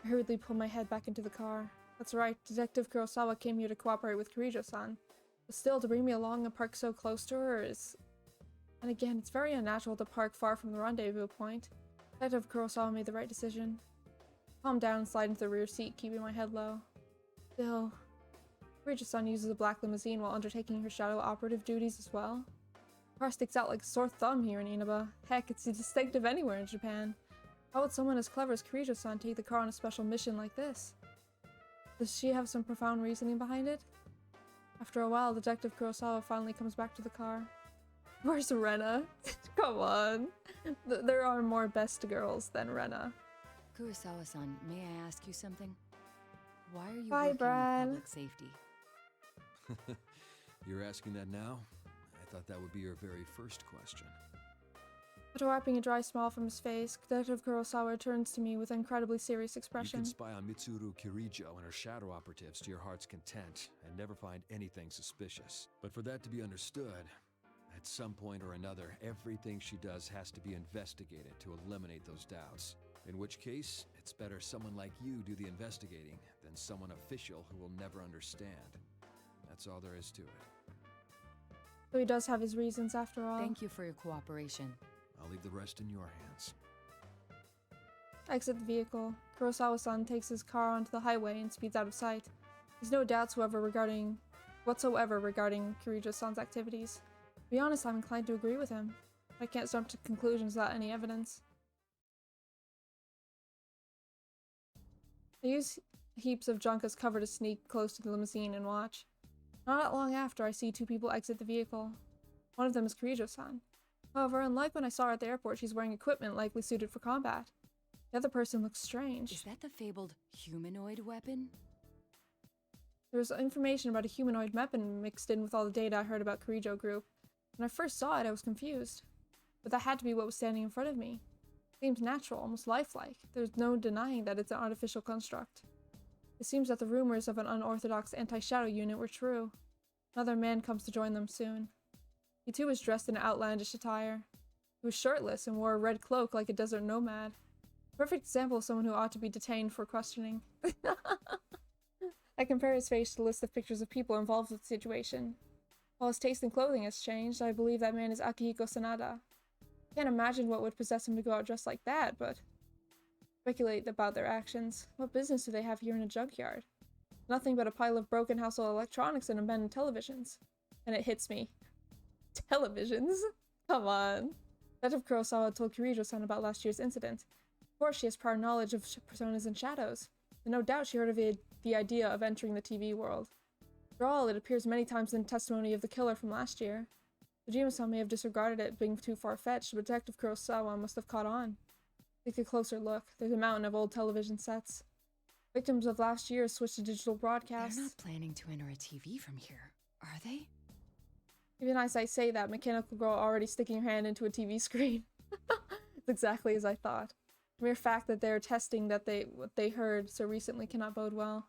I hurriedly pull my head back into the car. That's right, Detective Kurosawa came here to cooperate with Kirijo-san. But still, to bring me along and park so close to her is... And again, it's very unnatural to park far from the rendezvous point. Detective Kurosawa made the right decision. Calm down and slide into the rear seat, keeping my head low. Still... Kirijo-san uses a black limousine while undertaking her shadow operative duties as well. The car sticks out like a sore thumb here in Inaba. Heck, it's distinctive anywhere in Japan. How would someone as clever as Kirijo-san take the car on a special mission like this? Does she have some profound reasoning behind it? After a while, Detective Kurosawa finally comes back to the car. Where's Rena? Come on. There are more best girls than Rena. Kurosawa-san, may I ask you something? Why are you Bye, working Brad. with public safety? You're asking that now? I thought that would be your very first question. After wiping a dry smile from his face, Detective Kurosawa turns to me with an incredibly serious You expression. can spy on Mitsuru Kirijo and her shadow operatives to your heart's content and never find anything suspicious. But for that to be understood, at some point or another, everything she does has to be investigated to eliminate those doubts. In which case, it's better someone like you do the investigating than someone official who will never understand. That's all there is to it. So he does have his reasons after all. Thank you for your cooperation. I'll leave the rest in your hands. I exit the vehicle. Kurosawa-san takes his car onto the highway and speeds out of sight. There's no doubts whatsoever regarding Kirijo-san's activities. To be honest, I'm inclined to agree with him. I can't jump to conclusions without any evidence. I use heaps of junk as cover to sneak close to the limousine and watch. Not long after, I see two people exit the vehicle. One of them is Kirijo-san. However, unlike when I saw her at the airport, she's wearing equipment likely suited for combat. The other person looks strange. Is that the fabled humanoid weapon? There was information about a humanoid weapon mixed in with all the data I heard about Kirijo Group. When I first saw it, I was confused. But that had to be what was standing in front of me. It seemed natural, almost lifelike. There's no denying that it's an artificial construct. It seems that the rumors of an unorthodox anti-shadow unit were true. Another man comes to join them soon. He too was dressed in outlandish attire. He was shirtless and wore a red cloak like a desert nomad. Perfect example of someone who ought to be detained for questioning. I compare his face to the list of pictures of people involved with the situation. While his taste in clothing has changed, I believe that man is Akiko Sanada. I can't imagine what would possess him to go out dressed like that, but... Speculate about their actions. What business do they have here in a junkyard? Nothing but a pile of broken household electronics and abandoned televisions. And it hits me. Televisions? Come on. Detective Kurosawa told Kirijo-san about last year's incident. Of course, she has prior knowledge of personas and shadows, and no doubt she heard of the idea of entering the TV world. After all, it appears many times in testimony of the killer from last year. Kojima-san may have disregarded it being too far-fetched, but Detective Kurosawa must have caught on. Take a closer look. There's a mountain of old television sets. Victims of last year switched to digital broadcasts. They're not planning to enter a TV from here, are they? Even as I say that, mechanical girl already sticking her hand into a TV screen. It's exactly as I thought. The mere fact that they're testing what they heard so recently cannot bode well.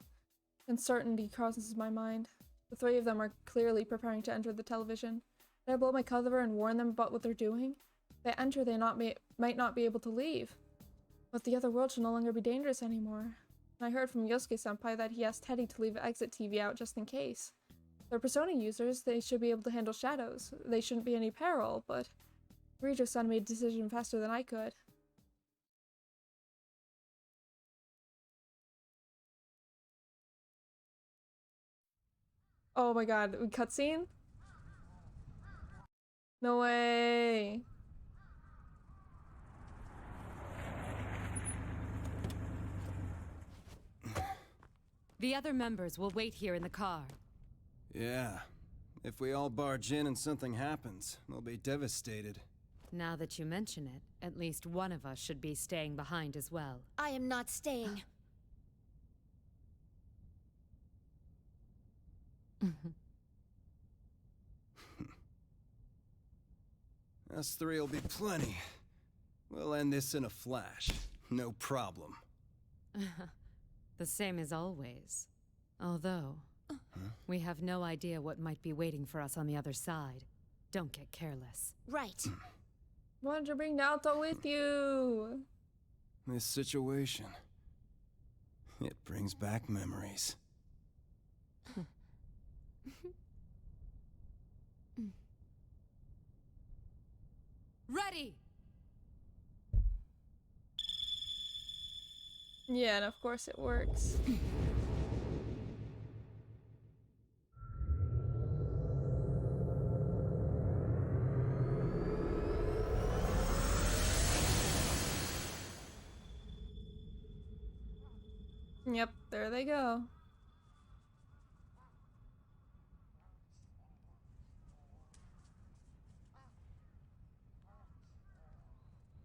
Uncertainty crosses my mind. The three of them are clearly preparing to enter the television. Did I blow my cover and warn them about what they're doing? If they enter, they might not be able to leave. But the other world should no longer be dangerous anymore. And I heard from Yosuke-senpai that he asked Teddy to leave Exit TV out just in case. They're Persona users, they should be able to handle shadows. They shouldn't be any peril, but... Kirijo-san made a decision faster than I could. Oh my god, cutscene? No way! The other members will wait here in the car. Yeah. If we all barge in and something happens, they'll be devastated. Now that you mention it, at least one of us should be staying behind as well. I am not staying. Us three will be plenty. We'll end this in a flash. No problem. The same as always. Although, we have no idea what might be waiting for us on the other side. Don't get careless. Right. Why don't you bring Naoto with you? This situation, it brings back memories. Ready! Yeah, and of course it works. Yep, there they go.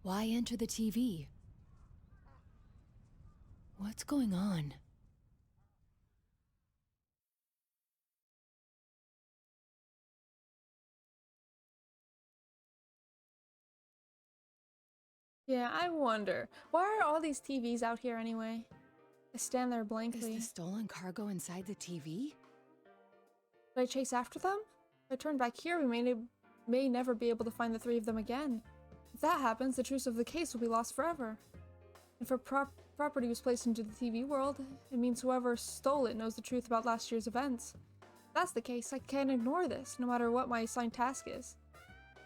Why enter the TV? What's going on? Yeah, I wonder. Why are all these TVs out here anyway? I stand there Is blankly. the stolen cargo inside the TV? Did I chase after them? If I turn back here, we may never be able to find the three of them again. If that happens, the truth of the case will be lost forever. If our property was placed into the TV world, it means whoever stole it knows the truth about last year's events. If that's the case, I can't ignore this, no matter what my assigned task is.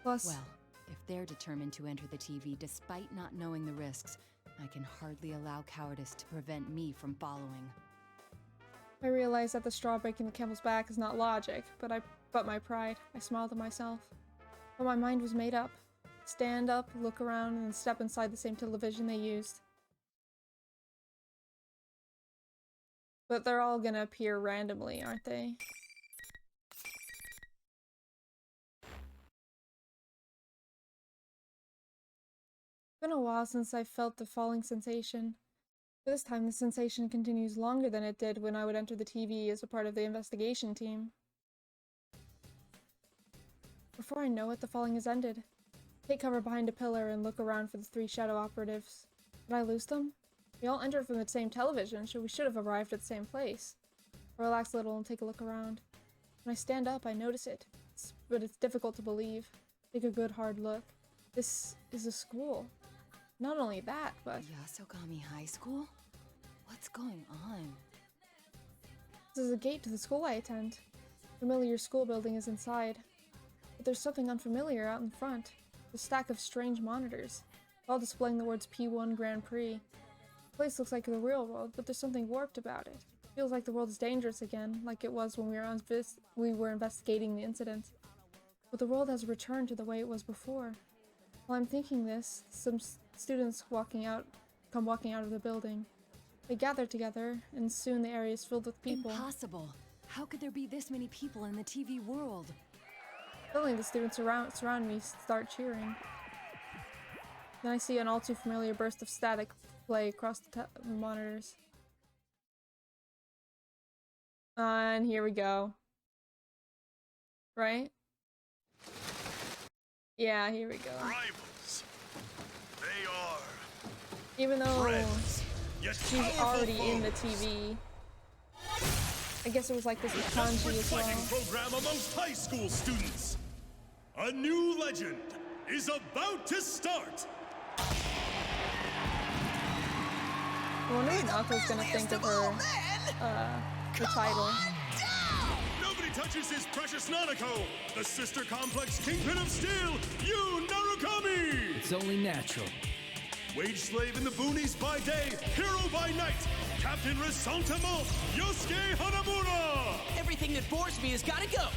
Plus, Well, if they're determined to enter the TV despite not knowing the risks, I can hardly allow cowardice to prevent me from following. I realize that the straw breaking the camel's back is not logic, but my pride. I smiled to myself. But my mind was made up. Stand up, look around, and step inside the same television they used. But they're all gonna appear randomly, aren't they? It's been a while since I felt the falling sensation. This time the sensation continues longer than it did when I would enter the TV as a part of the investigation team. Before I know it, the falling has ended. Take cover behind a pillar and look around for the three shadow operatives. Did I lose them? We all entered from the same television, so we should have arrived at the same place. I relax a little and take a look around. When I stand up, I notice it, but it's difficult to believe. Take a good hard look. This is a school. Not only that, but Yasogami High School? What's going on? this is a gate to the school I attend. Familiar school building is inside. But there's something unfamiliar out in front. A stack of strange monitors, all displaying the words P1 Grand Prix. The place looks like the real world, but there's something warped about it. It feels like the world is dangerous again, like it was when we were investigating the incident. But the world has returned to the way it was before. While I'm thinking this, some students come walking out of the building. They gather together, and soon the area is filled with people. Impossible! How could there be this many people in the TV world? Suddenly the students surround me start cheering. Then I see an all too familiar burst of static play across the monitors. And here we go. Right? Yeah, here we go. Rivals. They are Even though friends, yet she's powerful already in the foes. TV, I guess it was like this with Desperate Kanji as well. fighting program amongst high school students. A new legend is about to start. I wonder what Naoto's gonna think of her title. Nobody touches his precious Nanako, the sister complex kingpin of steel, Yu Narukami! It's only natural. Wage slave in the boonies by day, hero by night, Captain Resentiment, Yosuke Hanamura! Everything that bores me has gotta go.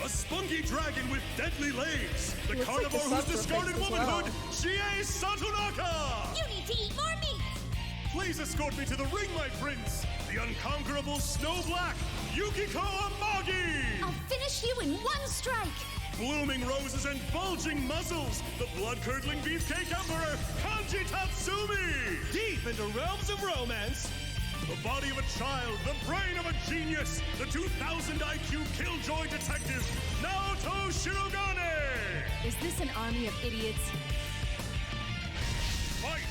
A spunky dragon with deadly legs, the Looks like carnivore the who's sub discarded as womanhood, well. Chie Satonaka! You need to eat more meat! Please escort me to the ring, my prince, the unconquerable Snow Black, Yukiko Amagi! I'll finish you in one strike! Blooming roses and bulging muzzles, the blood-curdling beefcake emperor, Kanji Tatsumi! Deep into realms of romance. The body of a child, the brain of a genius, the 2000 IQ killjoy detective, Naoto Shirogane! Is this an army of idiots? Fight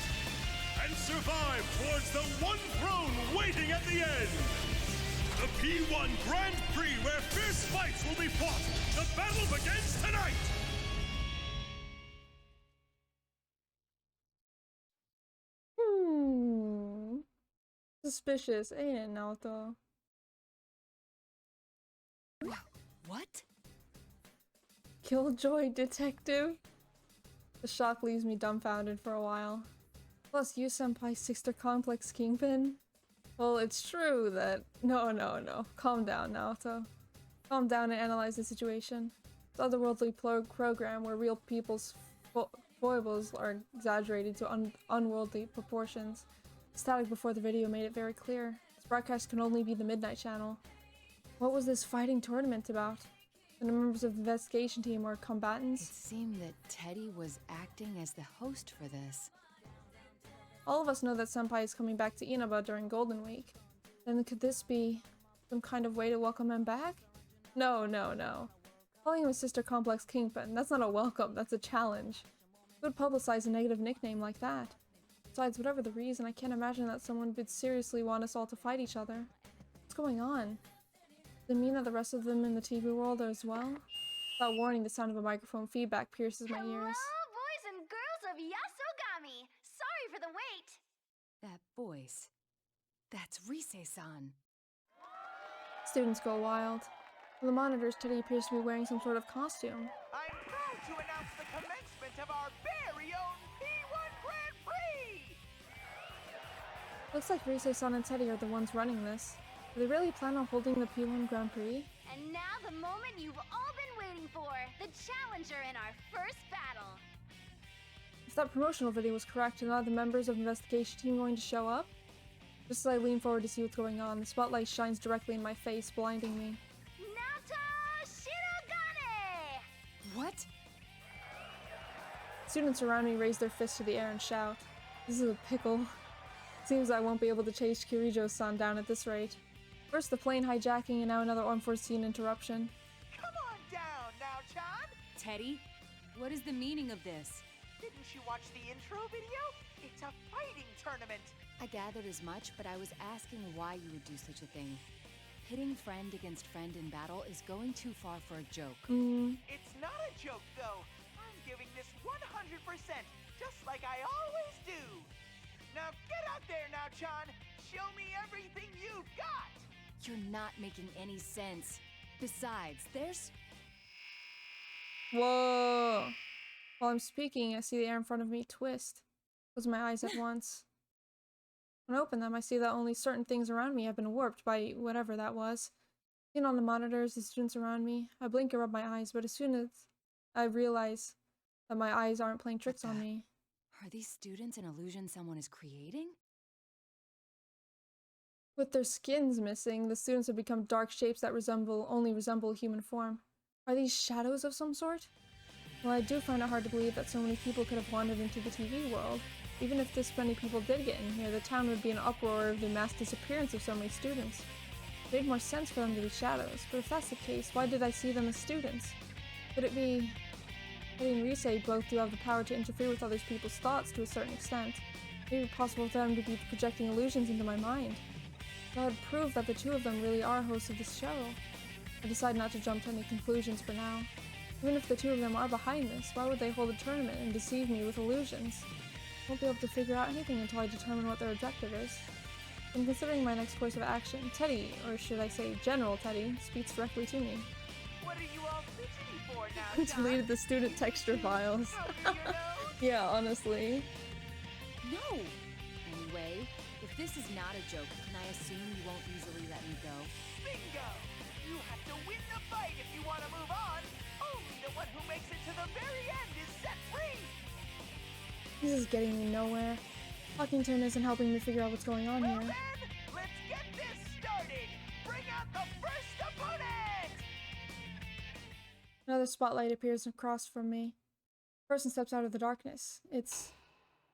and survive towards the one throne waiting at the end! The P1 Grand Prix where fierce fights will be fought! The battle begins tonight! Suspicious, ain't it, Naoto? What? Killjoy detective? The shock leaves me dumbfounded for a while. Plus, you senpai sister complex kingpin? Well, it's true that— No. Calm down, Naoto. Calm down and analyze the situation. This otherworldly program where real people's foibles are exaggerated to unworldly proportions. Static before the video made it very clear. This broadcast can only be the Midnight Channel. What was this fighting tournament about? The members of the investigation team were combatants? It seemed that Teddy was acting as the host for this. All of us know that Senpai is coming back to Inaba during Golden Week. Then could this be some kind of way to welcome him back? No. Calling him a Sister Complex Kingpin, that's not a welcome, that's a challenge. Who would publicize a negative nickname like that? Besides, whatever the reason, I can't imagine that someone would seriously want us all to fight each other. What's going on? Does it mean that the rest of them in the TV world are as well? Without warning, the sound of a microphone feedback pierces my ears. Hello, boys and girls of Yasogami! Sorry for the wait! That voice. That's Rise-san. Students go wild. On the monitors, Teddy appears to be wearing some sort of costume. I'm proud to announce the commencement of our very own P1 Grand Prix! Looks like Rise-san and Teddy are the ones running this. Do they really plan on holding the P1 Grand Prix? And now the moment you've all been waiting for, the challenger in our first battle. If that promotional video was correct, are the members of the investigation team going to show up? Just as I lean forward to see what's going on, the spotlight shines directly in my face, blinding me. Naoto Shirogane! What? Students around me raise their fists to the air and shout. This is a pickle. Seems I won't be able to chase Kirijo-san down at this rate. First the plane hijacking and now another unforeseen interruption. Come on down now, Chan! Teddy, what is the meaning of this? Didn't you watch the intro video? It's a fighting tournament! I gathered as much, but I was asking why you would do such a thing. Pitting friend against friend in battle is going too far for a joke. It's not a joke, though. I'm giving this 100%, just like I always do. Now get out there now, Chan. Show me everything you've got. You're not making any sense. Besides, there's... Whoa! While I'm speaking, I see the air in front of me twist. Close my eyes at once. When I open them, I see that only certain things around me have been warped by whatever that was. Seen on the monitors, the students around me. I blink and rub my eyes, but as soon as I realize that my eyes aren't playing tricks on me. Are these students an illusion someone is creating? With their skins missing, the students have become dark shapes that only resemble human form. Are these shadows of some sort? Well, I do find it hard to believe that so many people could have wandered into the TV world. Even if this many people did get in here, the town would be an uproar of the mass disappearance of so many students. It made more sense for them to be shadows, but if that's the case, why did I see them as students? Could it be... Teddy and Rise both do have the power to interfere with other people's thoughts to a certain extent. Maybe possible for them to be projecting illusions into my mind. That would prove that the two of them really are hosts of this show. I decide not to jump to any conclusions for now. Even if the two of them are behind this, why would they hold a tournament and deceive me with illusions? I won't be able to figure out anything until I determine what their objective is. I'm considering my next course of action. Teddy, or should I say General Teddy, speaks directly to me. What are you all fidgety for now, Who deleted the student texture files? Yeah, honestly. No! Anyway, if this is not a joke, can I assume you won't easily let me go? Bingo! You have to win the fight if you want to move on. Only the one who makes it to the very end is set free. This is getting me nowhere. Talking to him isn't helping me figure out what's going on here. Then, let's get this started. Bring out the first opponent. Another spotlight appears across from me. A person steps out of the darkness. It's...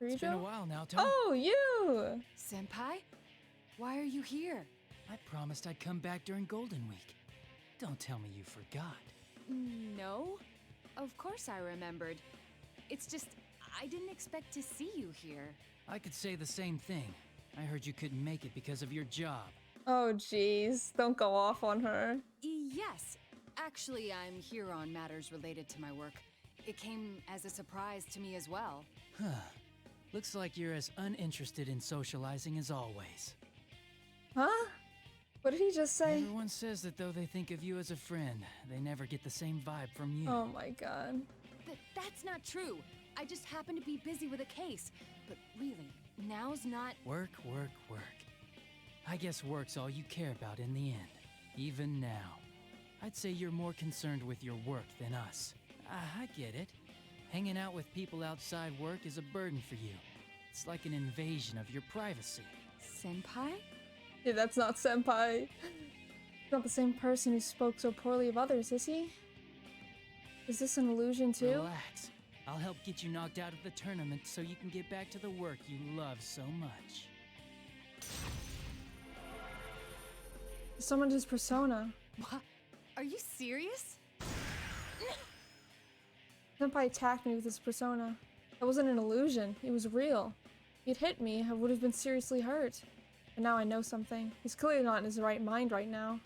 Kirijo? It's been a while now, Tom. Oh, you! Senpai? Why are you here? I promised I'd come back during Golden Week. Don't tell me you forgot. No, of course I remembered. It's just, I didn't expect to see you here. I could say the same thing. I heard you couldn't make it because of your job. Oh jeez, don't go off on her. Yes, actually I'm here on matters related to my work. It came as a surprise to me as well. Huh. Looks like you're as uninterested in socializing as always. Huh? What did he just say? Everyone says that though they think of you as a friend, they never get the same vibe from you. Oh my god. That's not true. I just happen to be busy with a case. But really, now's not... Work, work, work. I guess work's all you care about in the end. Even now. I'd say you're more concerned with your work than us. I get it. Hanging out with people outside work is a burden for you. It's like an invasion of your privacy. Senpai? Yeah, that's not Senpai. He's not the same person who spoke so poorly of others, is he? Is this an illusion too? Relax. I'll help get you knocked out of the tournament so you can get back to the work you love so much. He summoned his persona. What? Are you serious? Senpai attacked me with his persona. That wasn't an illusion, it was real. If he'd hit me, I would have been seriously hurt. But now I know something. He's clearly not in his right mind right now.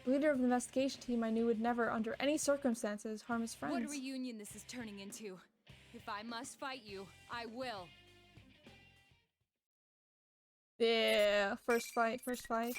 The leader of the investigation team I knew would never, under any circumstances, harm his friends. What a reunion this is turning into. If I must fight you, I will. Yeah, first fight, first fight.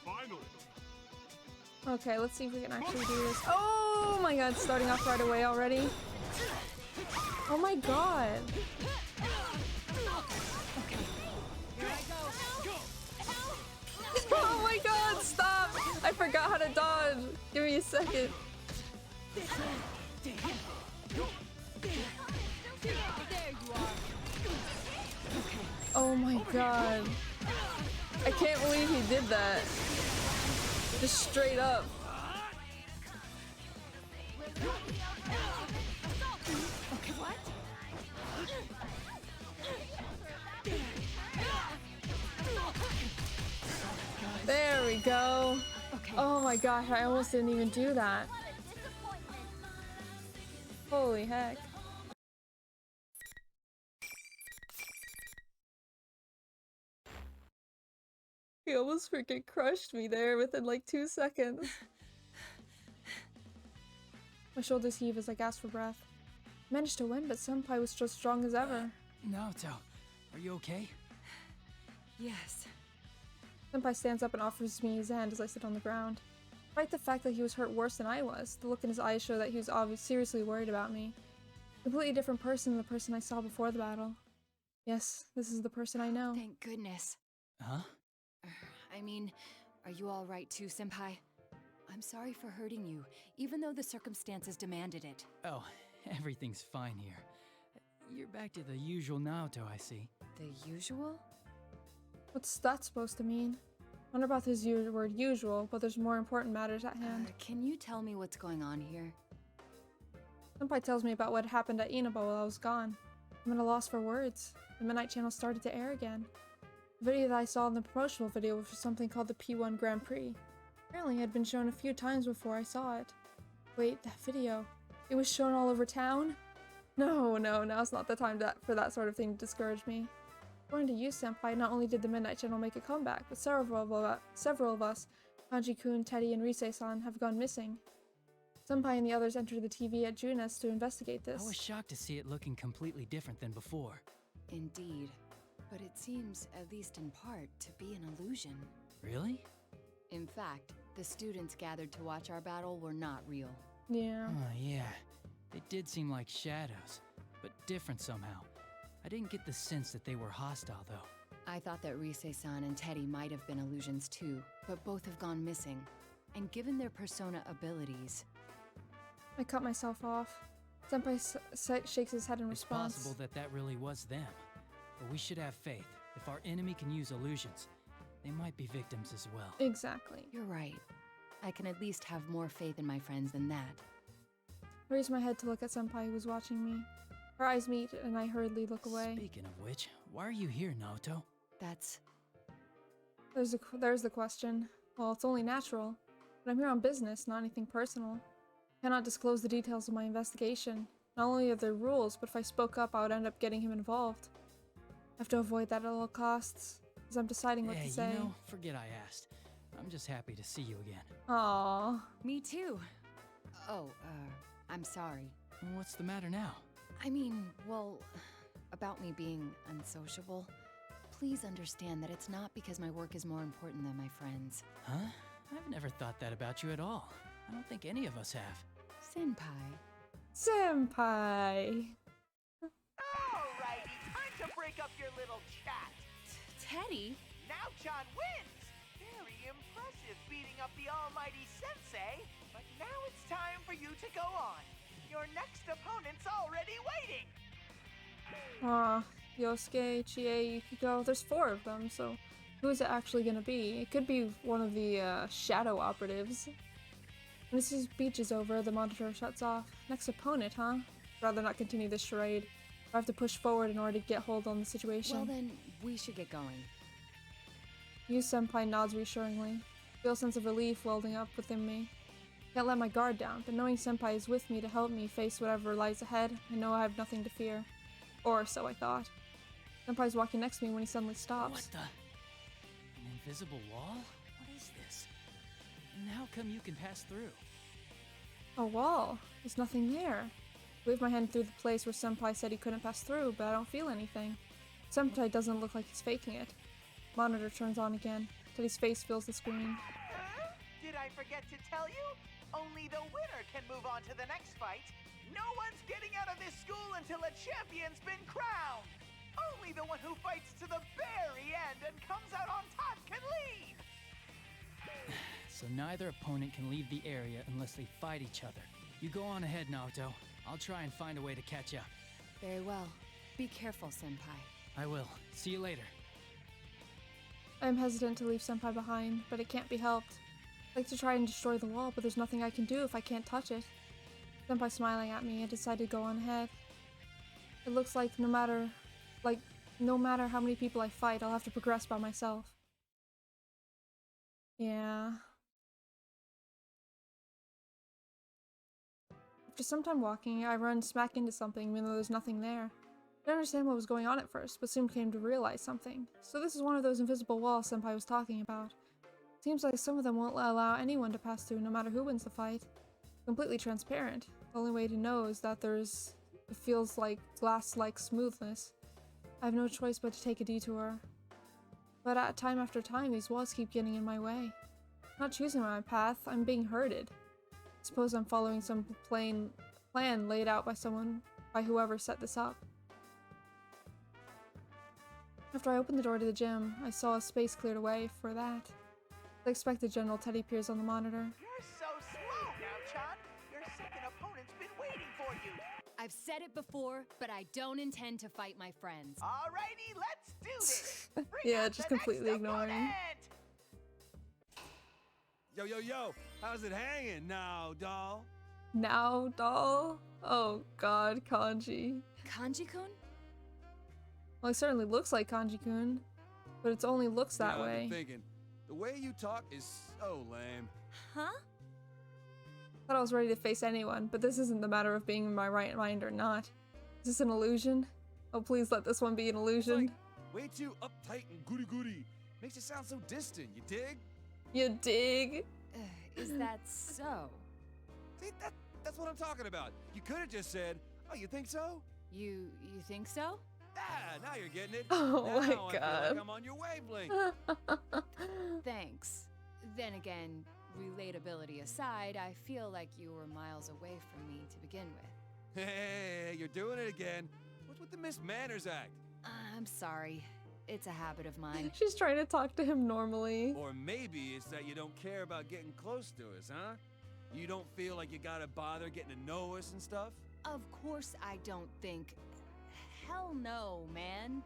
Finally. Okay, let's see if we can actually do this. Oh my god, starting off right away already. Oh my god. Oh my god, stop! I forgot how to dodge. Give me a second. There you are. Oh my god. I can't believe he did that. Just straight up. Okay, what? There we go. Okay. Oh my gosh, I almost didn't even do that. Holy heck. He almost freaking crushed me there within like 2 seconds. My shoulders heave as I gasp for breath. I managed to win, but Senpai was just strong as ever. Naoto, are you okay? Yes. Senpai stands up and offers me his hand as I sit on the ground. Despite the fact that he was hurt worse than I was, the look in his eyes showed that he was obviously seriously worried about me. A completely different person than the person I saw before the battle. Yes, this is the person I know. Thank goodness. Huh? I mean, are you all right too, Senpai? I'm sorry for hurting you, even though the circumstances demanded it. Oh, everything's fine here. You're back to the usual Naoto, I see. The usual? What's that supposed to mean? I wonder about his word usual, but there's more important matters at hand. Can you tell me what's going on here? Senpai tells me about what happened at Inaba while I was gone. I'm at a loss for words. The Midnight Channel started to air again. The video that I saw in the promotional video was for something called the P1 Grand Prix. Apparently it had been shown a few times before I saw it. Wait, that video? It was shown all over town? No, now's not the time for that sort of thing to discourage me. According to you, Senpai, not only did the Midnight Channel make a comeback, but several of us, Kanji-kun, Teddy, and Rise-san, have gone missing. Senpai and the others entered the TV at Junes to investigate this. I was shocked to see it looking completely different than before. Indeed. But it seems, at least in part, to be an illusion. Really? In fact, the students gathered to watch our battle were not real. Yeah. Oh, yeah. They did seem like shadows, but different somehow. I didn't get the sense that they were hostile, though. I thought that Rise-san and Teddy might have been illusions too, but both have gone missing. And given their persona abilities... I cut myself off. Senpai shakes his head in It's response. possible that that really was them. But we should have faith. If our enemy can use illusions, they might be victims as well. Exactly. You're right. I can at least have more faith in my friends than that. I raise my head to look at Senpai, who was watching me. Our eyes meet, and I hurriedly look away. Speaking of which, why are you here, Naoto? That's... There's the question. Well, it's only natural. But I'm here on business, not anything personal. I cannot disclose the details of my investigation. Not only are there rules, but if I spoke up, I would end up getting him involved. I have to avoid that at all costs, as I'm deciding what to say. You know, forget I asked. I'm just happy to see you again. Aww. Me too. Oh, I'm sorry. What's the matter now? I mean, well, about me being unsociable. Please understand that it's not because my work is more important than my friends. Huh? I've never thought that about you at all. I don't think any of us have. Senpai. Senpai! Alrighty, time to break up your little chat. Teddy? Now John wins! Very impressive beating up the almighty sensei. But now it's time for you to go on. Your next opponent's already waiting. Aw, Yosuke, Chie, Akiko, there's 4 of them, so who is it actually gonna be? It could be one of the shadow operatives. When this speech is over, the monitor shuts off. Next opponent, huh? Rather not continue this charade. I have to push forward in order to get hold on the situation. Well then, we should get going. You Senpai nods reassuringly. I feel a sense of relief welding up within me. Can't let my guard down, but knowing Senpai is with me to help me face whatever lies ahead, I know I have nothing to fear. Or so I thought. Senpai's walking next to me when he suddenly stops. What the? An invisible wall? What is this? And how come you can pass through? A wall. There's nothing there. I wave my hand through the place where Senpai said he couldn't pass through, but I don't feel anything. Senpai doesn't look like he's faking it. Monitor turns on again. Teddy's face fills the screen. Did I forget to tell you? Only the winner can move on to the next fight. No one's getting out of this school until a champion's been crowned. Only the one who fights to the very end and comes out on top can leave. So neither opponent can leave the area unless they fight each other. You go on ahead, Naoto. I'll try and find a way to catch up. Very well. Be careful, Senpai. I will. See you later. I'm hesitant to leave Senpai behind, but it can't be helped. I like to try and destroy the wall, but there's nothing I can do if I can't touch it. Senpai smiling at me, I decide to go on ahead. It looks like no matter how many people I fight, I'll have to progress by myself. Yeah. After some time walking, I run smack into something even though there's nothing there. I didn't understand what was going on at first, but soon came to realize something. So this is one of those invisible walls Senpai was talking about. Seems like some of them won't allow anyone to pass through no matter who wins the fight. Completely transparent. The only way to know is that it feels like glass-like smoothness. I have no choice but to take a detour. But time after time, these walls keep getting in my way. I'm not choosing my path, I'm being herded. I suppose I'm following some plan laid out by whoever set this up. After I opened the door to the gym, I saw a space cleared away for that. As I expected, General Teddy appears on the monitor. You're so slow now, Chan. Your second opponent's been waiting for you. I've said it before, but I don't intend to fight my friends. Alrighty, let's do this. Yeah, just completely ignoring. Yo, yo, yo, how's it hanging now, doll? Now, doll? Oh god, Kanji. Kanji-kun? Well, he certainly looks like Kanji-kun, but it only looks that way. I've been thinking, the way you talk is so lame. Huh? Thought I was ready to face anyone, but this isn't the matter of being in my right mind or not. Is this an illusion? Oh, please let this one be an illusion. Way too uptight and goody-goody. Makes you sound so distant, you dig? You dig? Is that so? See, that's what I'm talking about. You could have just said, oh, you think so? You think so? Ah, now you're getting it. Oh now my I feel god. like I'm on your wavelength. Thanks. Then again, relatability aside, I feel like you were miles away from me to begin with. Hey, you're doing it again. What's with the Miss Manners act? I'm sorry. It's a habit of mine. She's trying to talk to him normally. Or maybe it's that you don't care about getting close to us, huh? You don't feel like you gotta bother getting to know us and stuff? Of course I don't think. Hell no, man.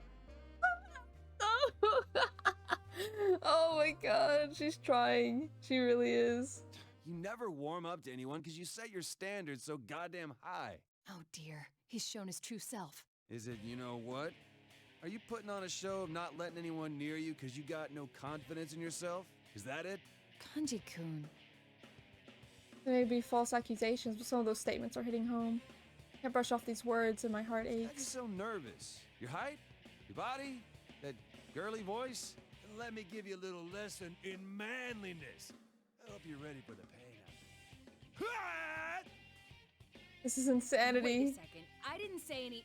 Oh my god, she's trying. She really is. You never warm up to anyone because you set your standards so goddamn high. Oh dear, he's shown his true self. Is it you know what? Are you putting on a show of not letting anyone near you because you got no confidence in yourself? Is that it? Kanji-kun. There may be false accusations, but some of those statements are hitting home. I can't brush off these words and my heart You're aches. so nervous. Your height? Your body? That girly voice? And let me give you a little lesson in manliness. I hope you're ready for the pain. This is insanity. Wait a second, I didn't say any.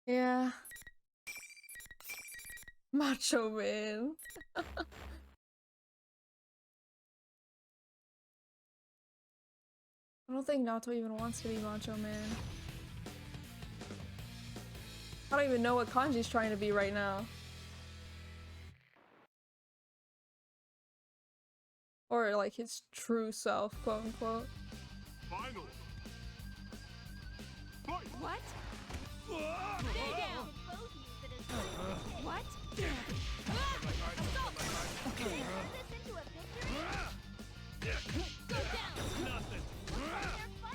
Yeah. Macho man. I don't think Naoto even wants to be Macho Man. I don't even know what Kanji's trying to be right now. Or like his true self, quote unquote. Final. What? Stay down! What? Go down! Nothing.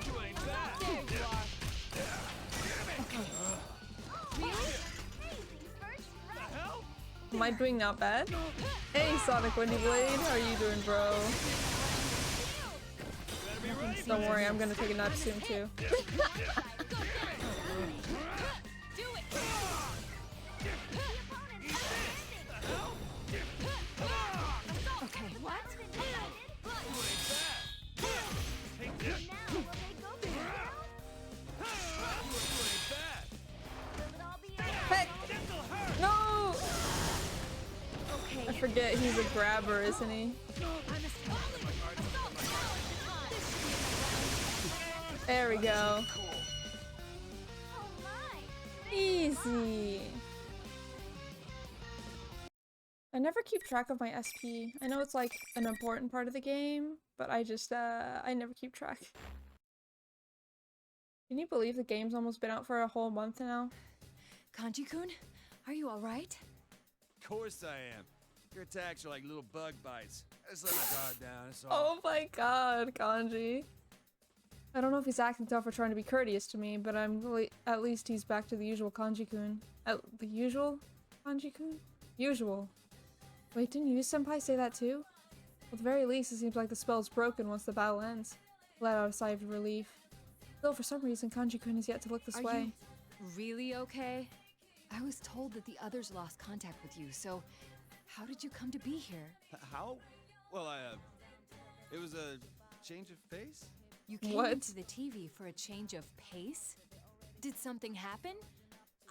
You ain't that. There you are. Really? The hell? Am I doing not bad? Hey Sonic Windy Blade, how are you doing, bro? Don't worry, I'm gonna take a nudge soon too. Okay, what? Heck! No! I forget he's a grabber, isn't he? There we go. Easy. I never keep track of my SP. I know it's like an important part of the game, but I just, I never keep track. Can you believe the game's almost been out for a whole month now? Kanji-kun, are you alright? Of course I am. Your attacks are like little bug bites. I just let my guard down, that's all. Oh my god, Kanji. I don't know if he's acting tough or trying to be courteous to me, but at least he's back to the usual Kanji-kun. The usual Kanji-kun? Usual. Wait, didn't you senpai say that too? At the very least, it seems like the spell's broken once the battle ends. Let out a sigh of relief. Though for some reason, Kanji-kun has yet to look this way. Are you really okay? I was told that the others lost contact with you, so how did you come to be here? How? Well, it was a change of pace? You came into the TV for a change of pace? Did something happen?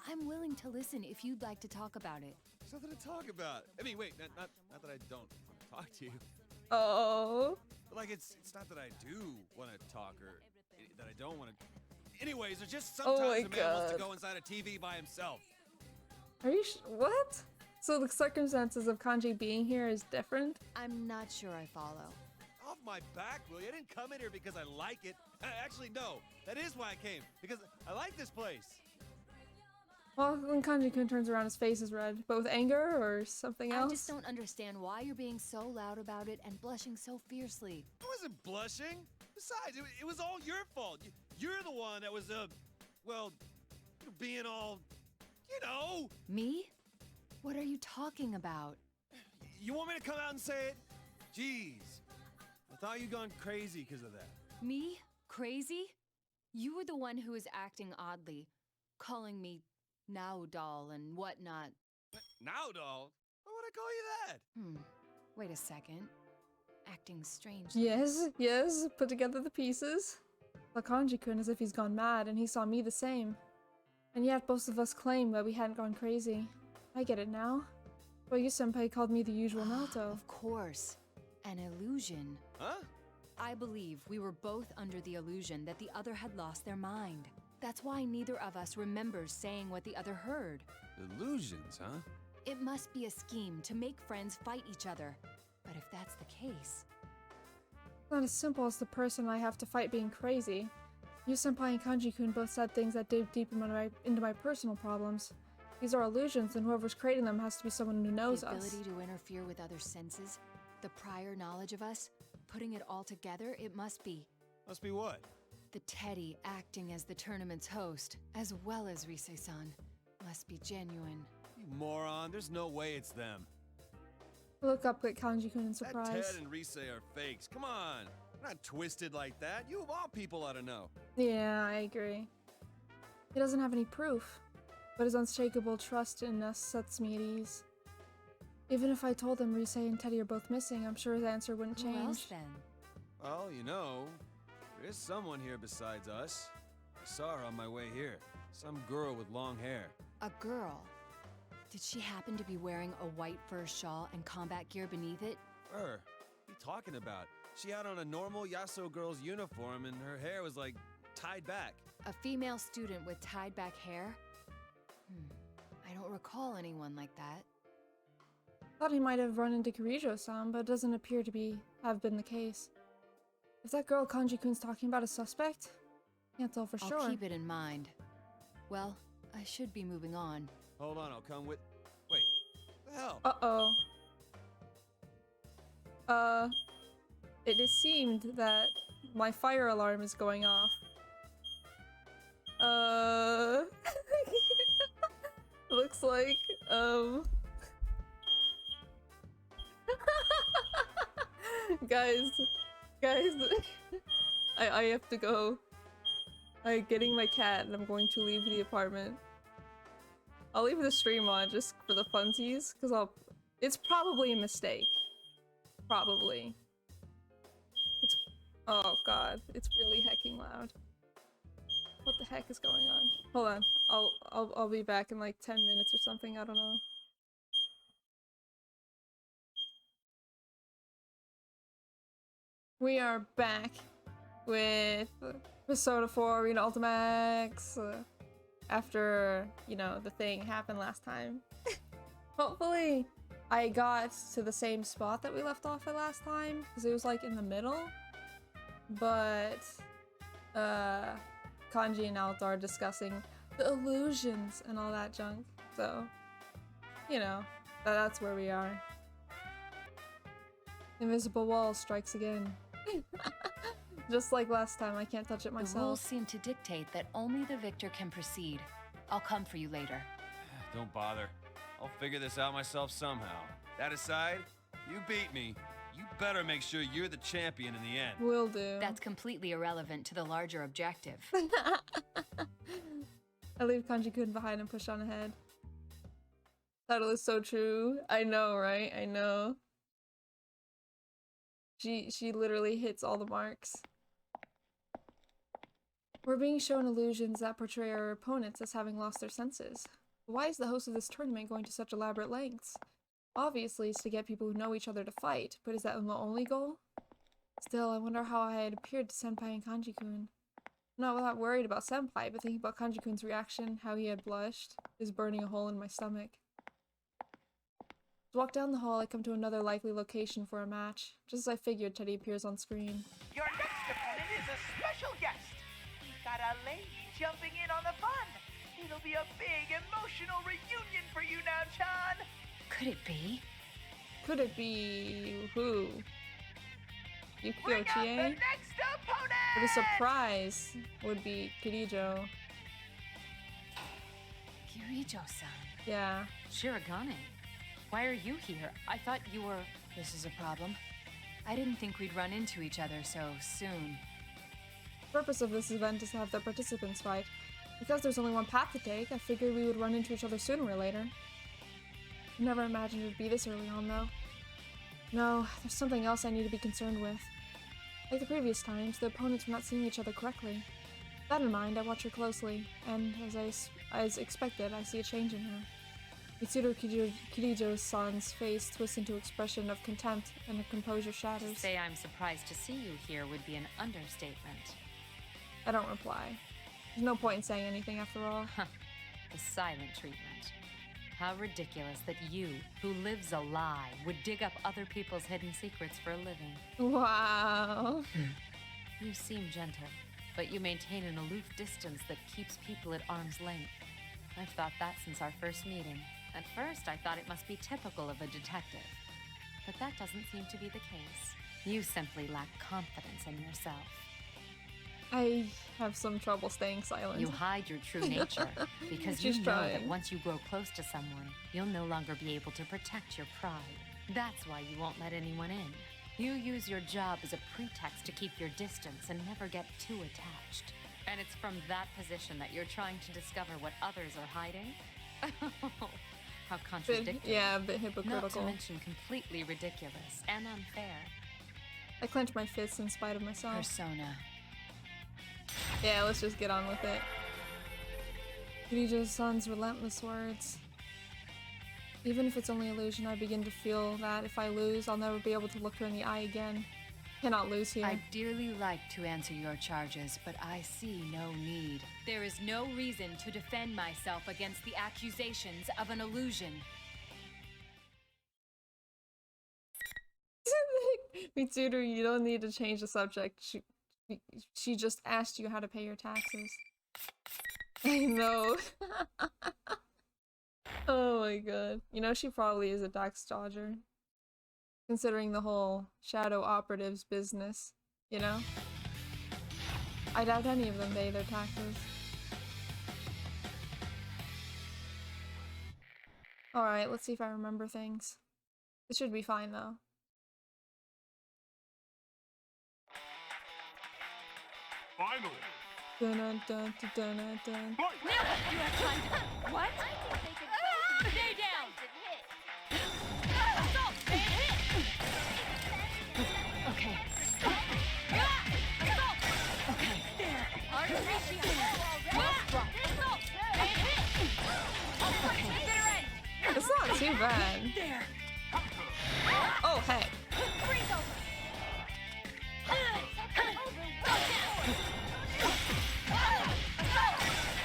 I'm willing to listen if you'd like to talk about it. Something to talk about. I mean, wait, not that I don't want to talk to you. Oh. But like, it's not that I do want to talk or that I don't want to. Anyways, there's just sometimes a man wants to go inside a TV by himself. Are you what? So the circumstances of Kanji being here is different? I'm not sure I follow. Off my back, will you? I didn't come in here because I like it. Actually, no. That is why I came. Because I like this place. Well, when Kanji-kun turns around, his face is red. But with anger or something else? I just don't understand why you're being so loud about it and blushing so fiercely. I wasn't blushing. Besides, it was all your fault. You're the one that was, well, being all, you know. Me? What are you talking about? You want me to come out and say it? Jeez. I thought you'd gone crazy because of that. Me? Crazy? You were the one who was acting oddly, calling me now doll and whatnot. Now doll? Why would I call you that? Wait a second. Acting strange. Yes, put together the pieces. But Kanji-kun as if he's gone mad and he saw me the same. And yet both of us claim that we hadn't gone crazy. I get it now. Well, you senpai called me the usual naoto. Of course. An illusion. Huh? I believe we were both under the illusion that the other had lost their mind. That's why neither of us remembers saying what the other heard. Illusions, huh? It must be a scheme to make friends fight each other. But if that's the case... It's not as simple as the person I have to fight being crazy. You, Senpai, and Kanji-kun both said things that dig deep into my personal problems. These are illusions, and whoever's creating them has to be someone who knows The us. ability to interfere with other senses, the prior knowledge of us, putting it all together, it must be. Must be what? The Teddy acting as the tournament's host, as well as Rise-san, must be genuine. You moron, there's no way it's them. I look up at Kanji-kun in surprise. That Ted and Rise are fakes. Come on. They're not twisted like that. You of all people ought to know. Yeah, I agree. He doesn't have any proof, but his unshakable trust in us sets me at ease. Even if I told him Rise and Teddy are both missing, I'm sure his answer wouldn't change. Who else then? Well, you know, there is someone here besides us. I saw her on my way here. Some girl with long hair. A girl? Did she happen to be wearing a white fur shawl and combat gear beneath it? Her? What are you talking about? She had on a normal Yasuo girl's uniform and her hair was like tied back. A female student with tied back hair? I don't recall anyone like that. Thought he might have run into Kirijo-san, but it doesn't appear to have been the case. If that girl Kanji-kun's talking about a suspect, can't tell for sure. I'll keep it in mind. Well, I should be moving on. Hold on, I'll come with... Wait, what the hell? Uh-oh. It is seemed that my fire alarm is going off. Looks like, guys, I have to go. I'm getting my cat and I'm going to leave the apartment. I'll leave the stream on just for the funsies, because it's probably a mistake. Probably. Oh god, it's really hecking loud. What the heck is going on? Hold on, I'll be back in like 10 minutes or something, I don't know. We are back with Persona 4 Arena Ultimax after, you know, the thing happened last time. Hopefully I got to the same spot that we left off at last time, because it was like in the middle. But Kanji and Naoto are discussing the illusions and all that junk, so you know, that's where we are. Invisible wall strikes again. Just like last time, I can't touch it myself. The rules seem to dictate that only the victor can proceed. I'll come for you later. Don't bother. I'll figure this out myself somehow. That aside, you beat me. You better make sure you're the champion in the end. Will do. That's completely irrelevant to the larger objective. I leave Kanji-kun behind and push on ahead. Title is so true. I know, right? I know. She literally hits all the marks. We're being shown illusions that portray our opponents as having lost their senses. Why is the host of this tournament going to such elaborate lengths? Obviously, it's to get people who know each other to fight, but is that the only goal? Still, I wonder how I had appeared to Senpai and Kanji-kun. I'm not worried about Senpai, but thinking about Kanji-kun's reaction, how he had blushed, is burning a hole in my stomach. As I walk down the hall, I come to another likely location for a match. Just as I figured, Teddy appears on screen. Your next opponent is a special guest. We've got a lady jumping in on the fun. It'll be a big emotional reunion for you now, Chan. Could it be? Could it be who? Yukio Bring out the Chie? next opponent! But a surprise would be Kirijo. Kirijo-san. Yeah. Shirogane, why are you here? I thought you were... This is a problem. I didn't think we'd run into each other so soon. The purpose of this event is to have the participants fight. Because there's only one path to take, I figured we would run into each other sooner or later. I never imagined it would be this early on, though. No, there's something else I need to be concerned with. Like the previous times, the opponents were not seeing each other correctly. With that in mind, I watch her closely, and as expected, I see a change in her. Mitsuru Kirijo-san's face twists into an expression of contempt, and her composure shatters. To say I'm surprised to see you here would be an understatement. I don't reply. There's no point in saying anything after all. The silent treatment. How ridiculous that you, who lives a lie, would dig up other people's hidden secrets for a living. Wow. You seem gentle, but you maintain an aloof distance that keeps people at arm's length. I've thought that since our first meeting. At first, I thought it must be typical of a detective. But that doesn't seem to be the case. You simply lack confidence in yourself. I have some trouble staying silent. You hide your true nature because you know that once you grow close to someone, you'll no longer be able to protect your pride. That's why you won't let anyone in. You use your job as a pretext to keep your distance and never get too attached. And it's from that position that you're trying to discover what others are hiding? How contradictory. Yeah, a bit hypocritical. Not to mention completely ridiculous and unfair. I clench my fists in spite of myself. Persona. Yeah, let's just get on with it. Kirijo-san's relentless words. Even if it's only illusion, I begin to feel that if I lose, I'll never be able to look her in the eye again. Cannot lose here. I'd dearly like to answer your charges, but I see no need. There is no reason to defend myself against the accusations of an illusion. Mitsuru, you don't need to change the subject. She just asked you how to pay your taxes. I know. Oh my god. You know, she probably is a tax dodger. Considering the whole shadow operatives business, you know? I doubt any of them pay their taxes. Alright, let's see if I remember things. This should be fine though. Finally! Dun dun dun dun dun dun. Now you have time to... What? I think they could stay down! Assault! They hit! Okay. Assault! Okay. There! Arteria! Well struck! Assault! They hit! Okay. Bitter end! It's not too bad. There! Oh, hey. Freeze over!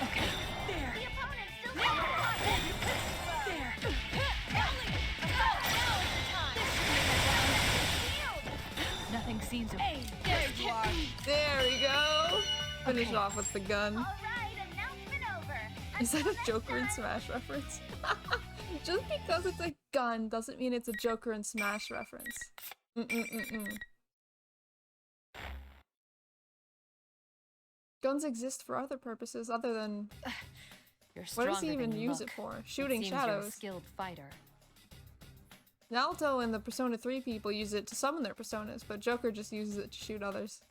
Okay. There! The opponent's still there! Nothing seems Hey, there you are! There we go. Finish off with the gun. Alright, announcement over. Is that a Joker and Smash reference? Just because it's a gun doesn't mean it's a Joker and Smash reference. Guns exist for other purposes other than... You're what does he stronger even than you use look. it for? Shooting Seems you're a shadows. skilled fighter. Naoto and the Persona 3 people use it to summon their personas, but Joker just uses it to shoot others.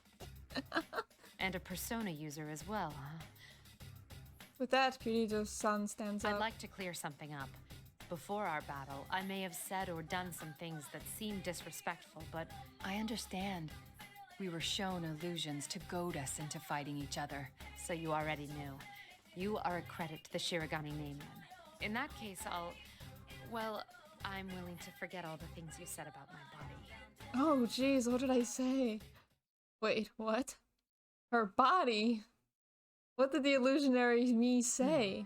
And a persona user as well, huh? With that, Kirijo-san stands up. I'd like to clear something up. Before our battle, I may have said or done some things that seemed disrespectful, but I understand. We were shown illusions to goad us into fighting each other. so you already knew. You are a credit to the Shirogane name then. In that case, well, I'm willing to forget all the things you said about my body. Oh, jeez, what did I say? Wait, what? Her body? What did the illusionary me say?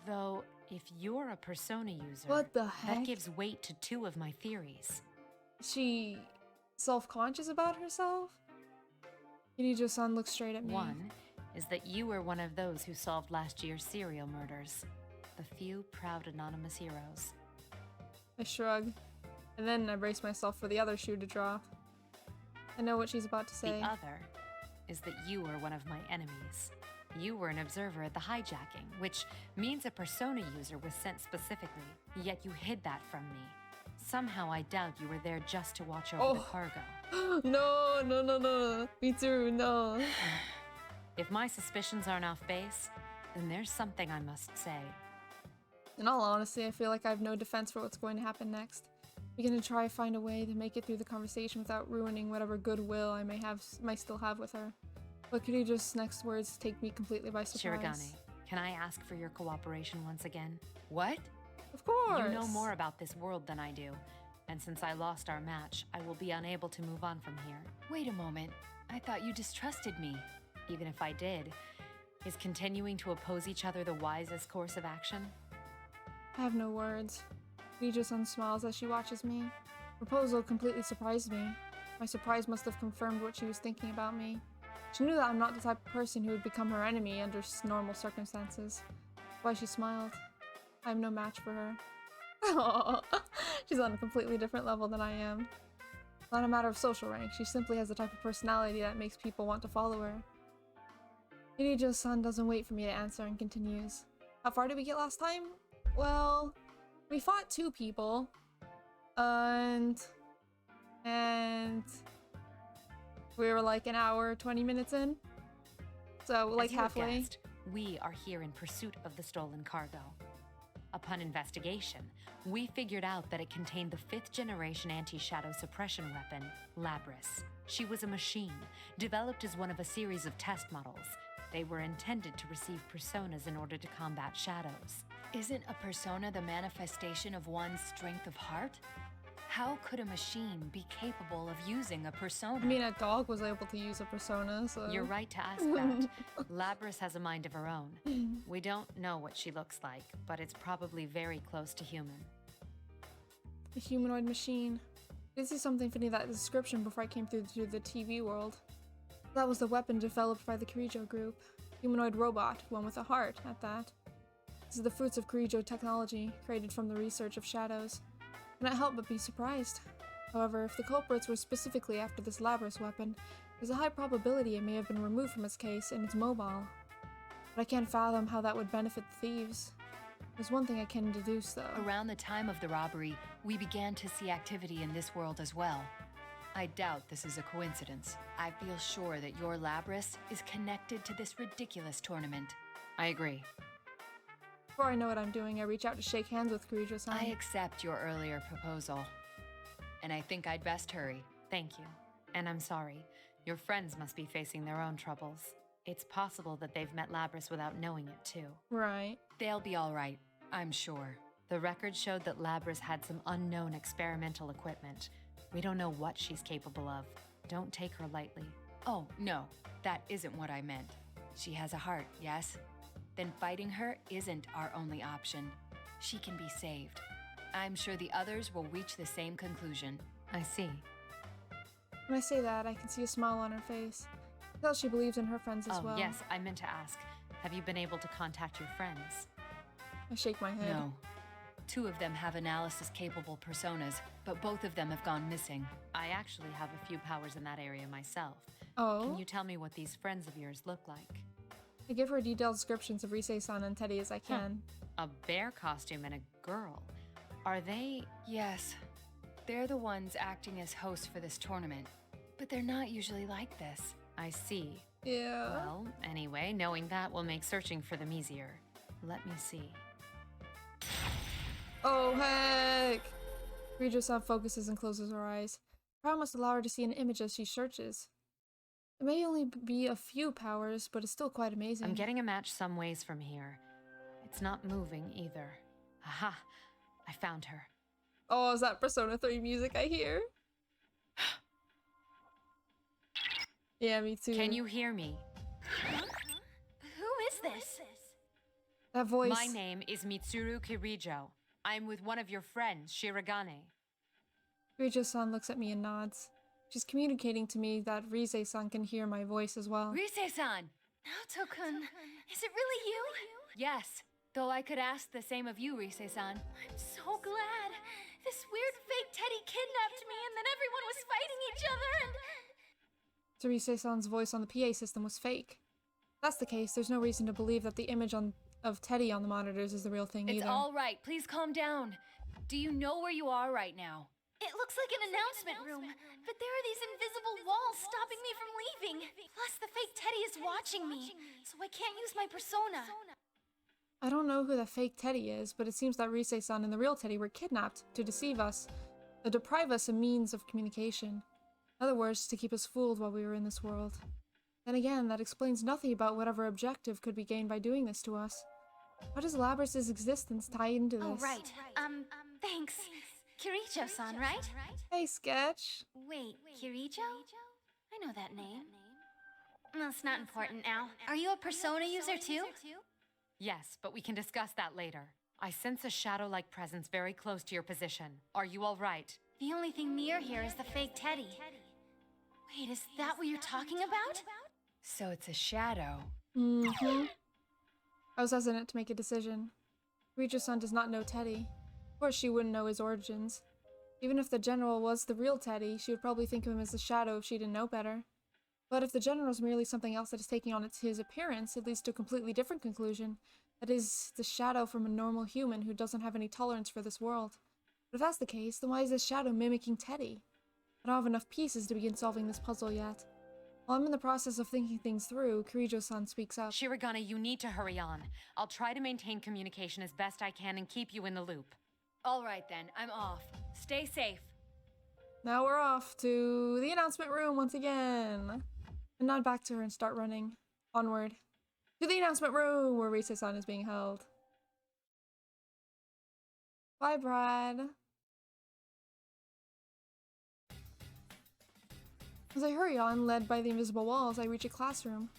Though, if you're a persona user, what the heck? That gives weight to two of my theories. Is she self-conscious about herself? Kirijo-san looks straight at me. One is that you were one of those who solved last year's serial murders. The few proud anonymous heroes. I shrug, and then I brace myself for the other shoe to drop. I know what she's about to say. The other is that you were one of my enemies. You were an observer at the hijacking, which means a persona user was sent specifically, yet you hid that from me. Somehow I doubt you were there just to watch over the cargo. No. Mitsuru, no. If my suspicions aren't off base, then there's something I must say. In all honesty, I feel like I have no defense for what's going to happen next. I'm gonna try to find a way to make it through the conversation without ruining whatever goodwill I might still have with her. But Kirijo's next words take me completely by surprise. Shirogane, can I ask for your cooperation once again? What? Of course! You know more about this world than I do, and since I lost our match, I will be unable to move on from here. Wait a moment. I thought you distrusted me. Even if I did, is continuing to oppose each other the wisest course of action? I have no words. Kirijo-san smiles as she watches me. Her proposal completely surprised me. My surprise must have confirmed what she was thinking about me. She knew that I'm not the type of person who would become her enemy under normal circumstances. That's why she smiled. I'm no match for her. Aww. She's on a completely different level than I am. It's not a matter of social rank, she simply has the type of personality that makes people want to follow her. Kirijo-san doesn't wait for me to answer and continues. How far did we get last time? Well, we fought 2 people. And we were like an hour, 20 minutes in. So like As you have halfway. guessed, we are here in pursuit of the stolen cargo. Upon investigation, we figured out that it contained the 5th generation anti-shadow suppression weapon, Labris. She was a machine, developed as one of a series of test models. They were intended to receive personas in order to combat shadows. Isn't a persona the manifestation of one's strength of heart? How could a machine be capable of using a persona? I mean, a dog was able to use a persona, so... You're right to ask that. Labris has a mind of her own. We don't know what she looks like, but it's probably very close to human. A humanoid machine. I did see something fitting that description before I came through to the TV world. That was the weapon developed by the Kirijo group. Humanoid robot, one with a heart, at that. This is the fruits of Kirijo technology, created from the research of shadows. I cannot help but be surprised. However, if the culprits were specifically after this Labris weapon, there's a high probability it may have been removed from its case and it's mobile. But I can't fathom how that would benefit the thieves. There's one thing I can deduce, though. Around the time of the robbery, we began to see activity in this world as well. I doubt this is a coincidence. I feel sure that your Labris is connected to this ridiculous tournament. I agree. Before I know what I'm doing, I reach out to shake hands with Kirijo-san. I accept your earlier proposal. And I think I'd best hurry. Thank you. And I'm sorry. Your friends must be facing their own troubles. It's possible that they've met Labris without knowing it, too. Right. They'll be all right, I'm sure. The record showed that Labris had some unknown experimental equipment. We don't know what she's capable of. Don't take her lightly. Oh, no, that isn't what I meant. She has a heart, yes? Then fighting her isn't our only option. She can be saved. I'm sure the others will reach the same conclusion. I see. When I say that, I can see a smile on her face. I tell she believes in her friends as well. Yes, I meant to ask. Have you been able to contact your friends? I shake my head. No. 2 of them have analysis-capable personas, but both of them have gone missing. I actually have a few powers in that area myself. Oh? Can you tell me what these friends of yours look like? I give her detailed descriptions of Rise-san and Teddy as I can. A bear costume and a girl. Are they... Yes. They're the ones acting as hosts for this tournament. But they're not usually like this. I see. Yeah. Well, anyway, knowing that will make searching for them easier. Let me see. Oh, heck! Kirijo-san focuses and closes her eyes. Power must allow her to see an image as she searches. It may only be a few powers, but it's still quite amazing. I'm getting a match some ways from here. It's not moving either. Aha! I found her. Oh, is that Persona 3 music I hear? Yeah, me too. Can you hear me? Who is this? That voice. My name is Mitsuru Kirijo. I'm with one of your friends, Shirogane. Kirijo-san looks at me and nods. She's communicating to me that Rise-san can hear my voice as well. Rise-san! Naoto-kun, is it really you? Yes, though I could ask the same of you, Rise-san. I'm so glad. This weird fake Teddy kidnapped me and then everyone was fighting each other and... So Rise-san's voice on the PA system was fake. If that's the case, there's no reason to believe that the image of Teddy on the monitors is the real thing either. It's all right. Please calm down. Do you know where you are right now? It looks like an announcement room, but there are these invisible walls stopping me from leaving. Plus, the fake Teddy is watching me, so I can't use my persona. I don't know who the fake Teddy is, but it seems that Rise-san and the real Teddy were kidnapped to deceive us, to deprive us a means of communication. In other words, to keep us fooled while we were in this world. Then again, that explains nothing about whatever objective could be gained by doing this to us. How does Labris' existence tie into this? Oh, right. Thanks. Kirijo-san, right? Hey, Sketch. Wait, Kirijo? I know that name. That's not important now. Are you a persona user too? Yes, but we can discuss that later. I sense a shadow-like presence very close to your position. Are you all right? The only thing near here is the fake Teddy. Wait, is that what you're talking about? So it's a shadow. Mm-hmm. I was hesitant to make a decision. Kirijo-san does not know Teddy. Of course, she wouldn't know his origins. Even if the general was the real Teddy, she would probably think of him as a shadow if she didn't know better. But if the general is merely something else that is taking on his appearance, it leads to a completely different conclusion. That is, the shadow from a normal human who doesn't have any tolerance for this world. But if that's the case, then why is this shadow mimicking Teddy? I don't have enough pieces to begin solving this puzzle yet. While I'm in the process of thinking things through, Kirijo-san speaks up. Shirogane, you need to hurry on. I'll try to maintain communication as best I can and keep you in the loop. All right then, I'm off. Stay safe. Now we're off to the announcement room once again. I nod back to her and start running. Onward. To the announcement room where Rise-san is being held. Bye, Brad. As I hurry on, led by the invisible walls, I reach a classroom.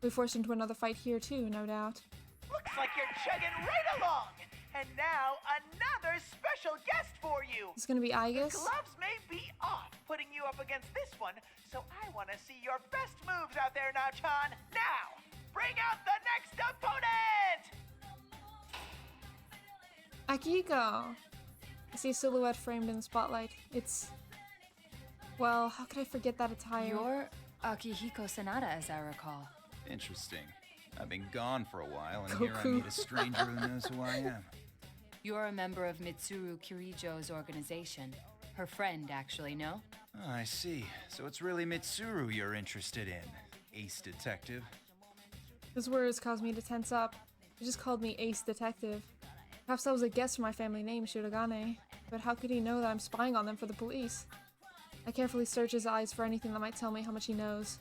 We're forced into another fight here too, no doubt. Looks like you're chugging right along. And now, another special guest for you. It's gonna be Aigis. The gloves may be off, putting you up against this one, so I want to see your best moves out there, Nachan. Now, bring out the next opponent! Akiko! I see a silhouette framed in the spotlight. It's... well, how could I forget that attire? You're Akihiko Sanada, as I recall. Interesting. I've been gone for a while, and here I meet a stranger who knows who I am. You're a member of Mitsuru Kirijo's organization. Her friend, actually, no? Oh, I see. So it's really Mitsuru you're interested in, ace detective. His words caused me to tense up. He just called me Ace Detective. Perhaps that was a guess for my family name, Shirogane. But how could he know that I'm spying on them for the police? I carefully search his eyes for anything that might tell me how much he knows.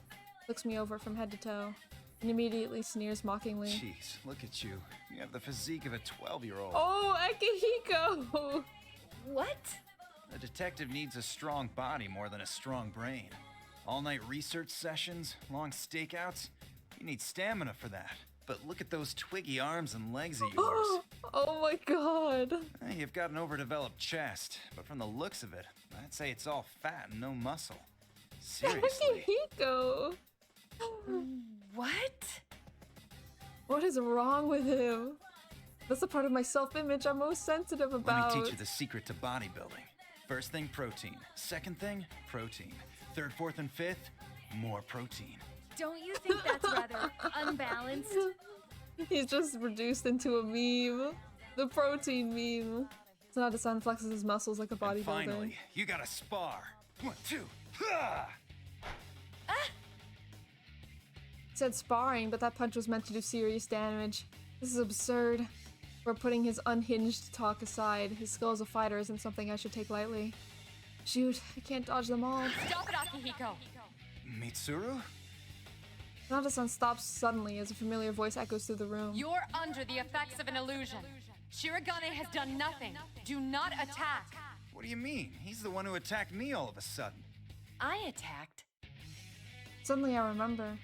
Looks me over from head to toe, and immediately sneers mockingly. Jeez, look at you. You have the physique of a 12-year-old. Oh, Akihiko! What? A detective needs a strong body more than a strong brain. All-night research sessions, long stakeouts. You need stamina for that. But look at those twiggy arms and legs of yours. Oh my god. You've got an overdeveloped chest, but from the looks of it, I'd say it's all fat and no muscle. Seriously. Akihiko! What? What is wrong with him? That's the part of my self-image I'm most sensitive about. Let me teach you the secret to bodybuilding. First thing, protein. Second thing, protein. Third, fourth, and fifth, more protein. Don't you think that's rather unbalanced? He's just reduced into a meme. The protein meme. Sanada-san flexes his muscles like a bodybuilder. And finally, you gotta spar. 1, 2, ha! Said sparring, but that punch was meant to do serious damage. This is absurd. We're putting his unhinged talk aside. His skill as a fighter isn't something I should take lightly. Shoot, I can't dodge them all. Stop it, Akihiko! Mitsuru? Sanada-san stops suddenly as a familiar voice echoes through the room. You're under the effects of an illusion. Shirogane has done nothing. Do not attack. What do you mean? He's the one who attacked me all of a sudden. I attacked. Suddenly I remember.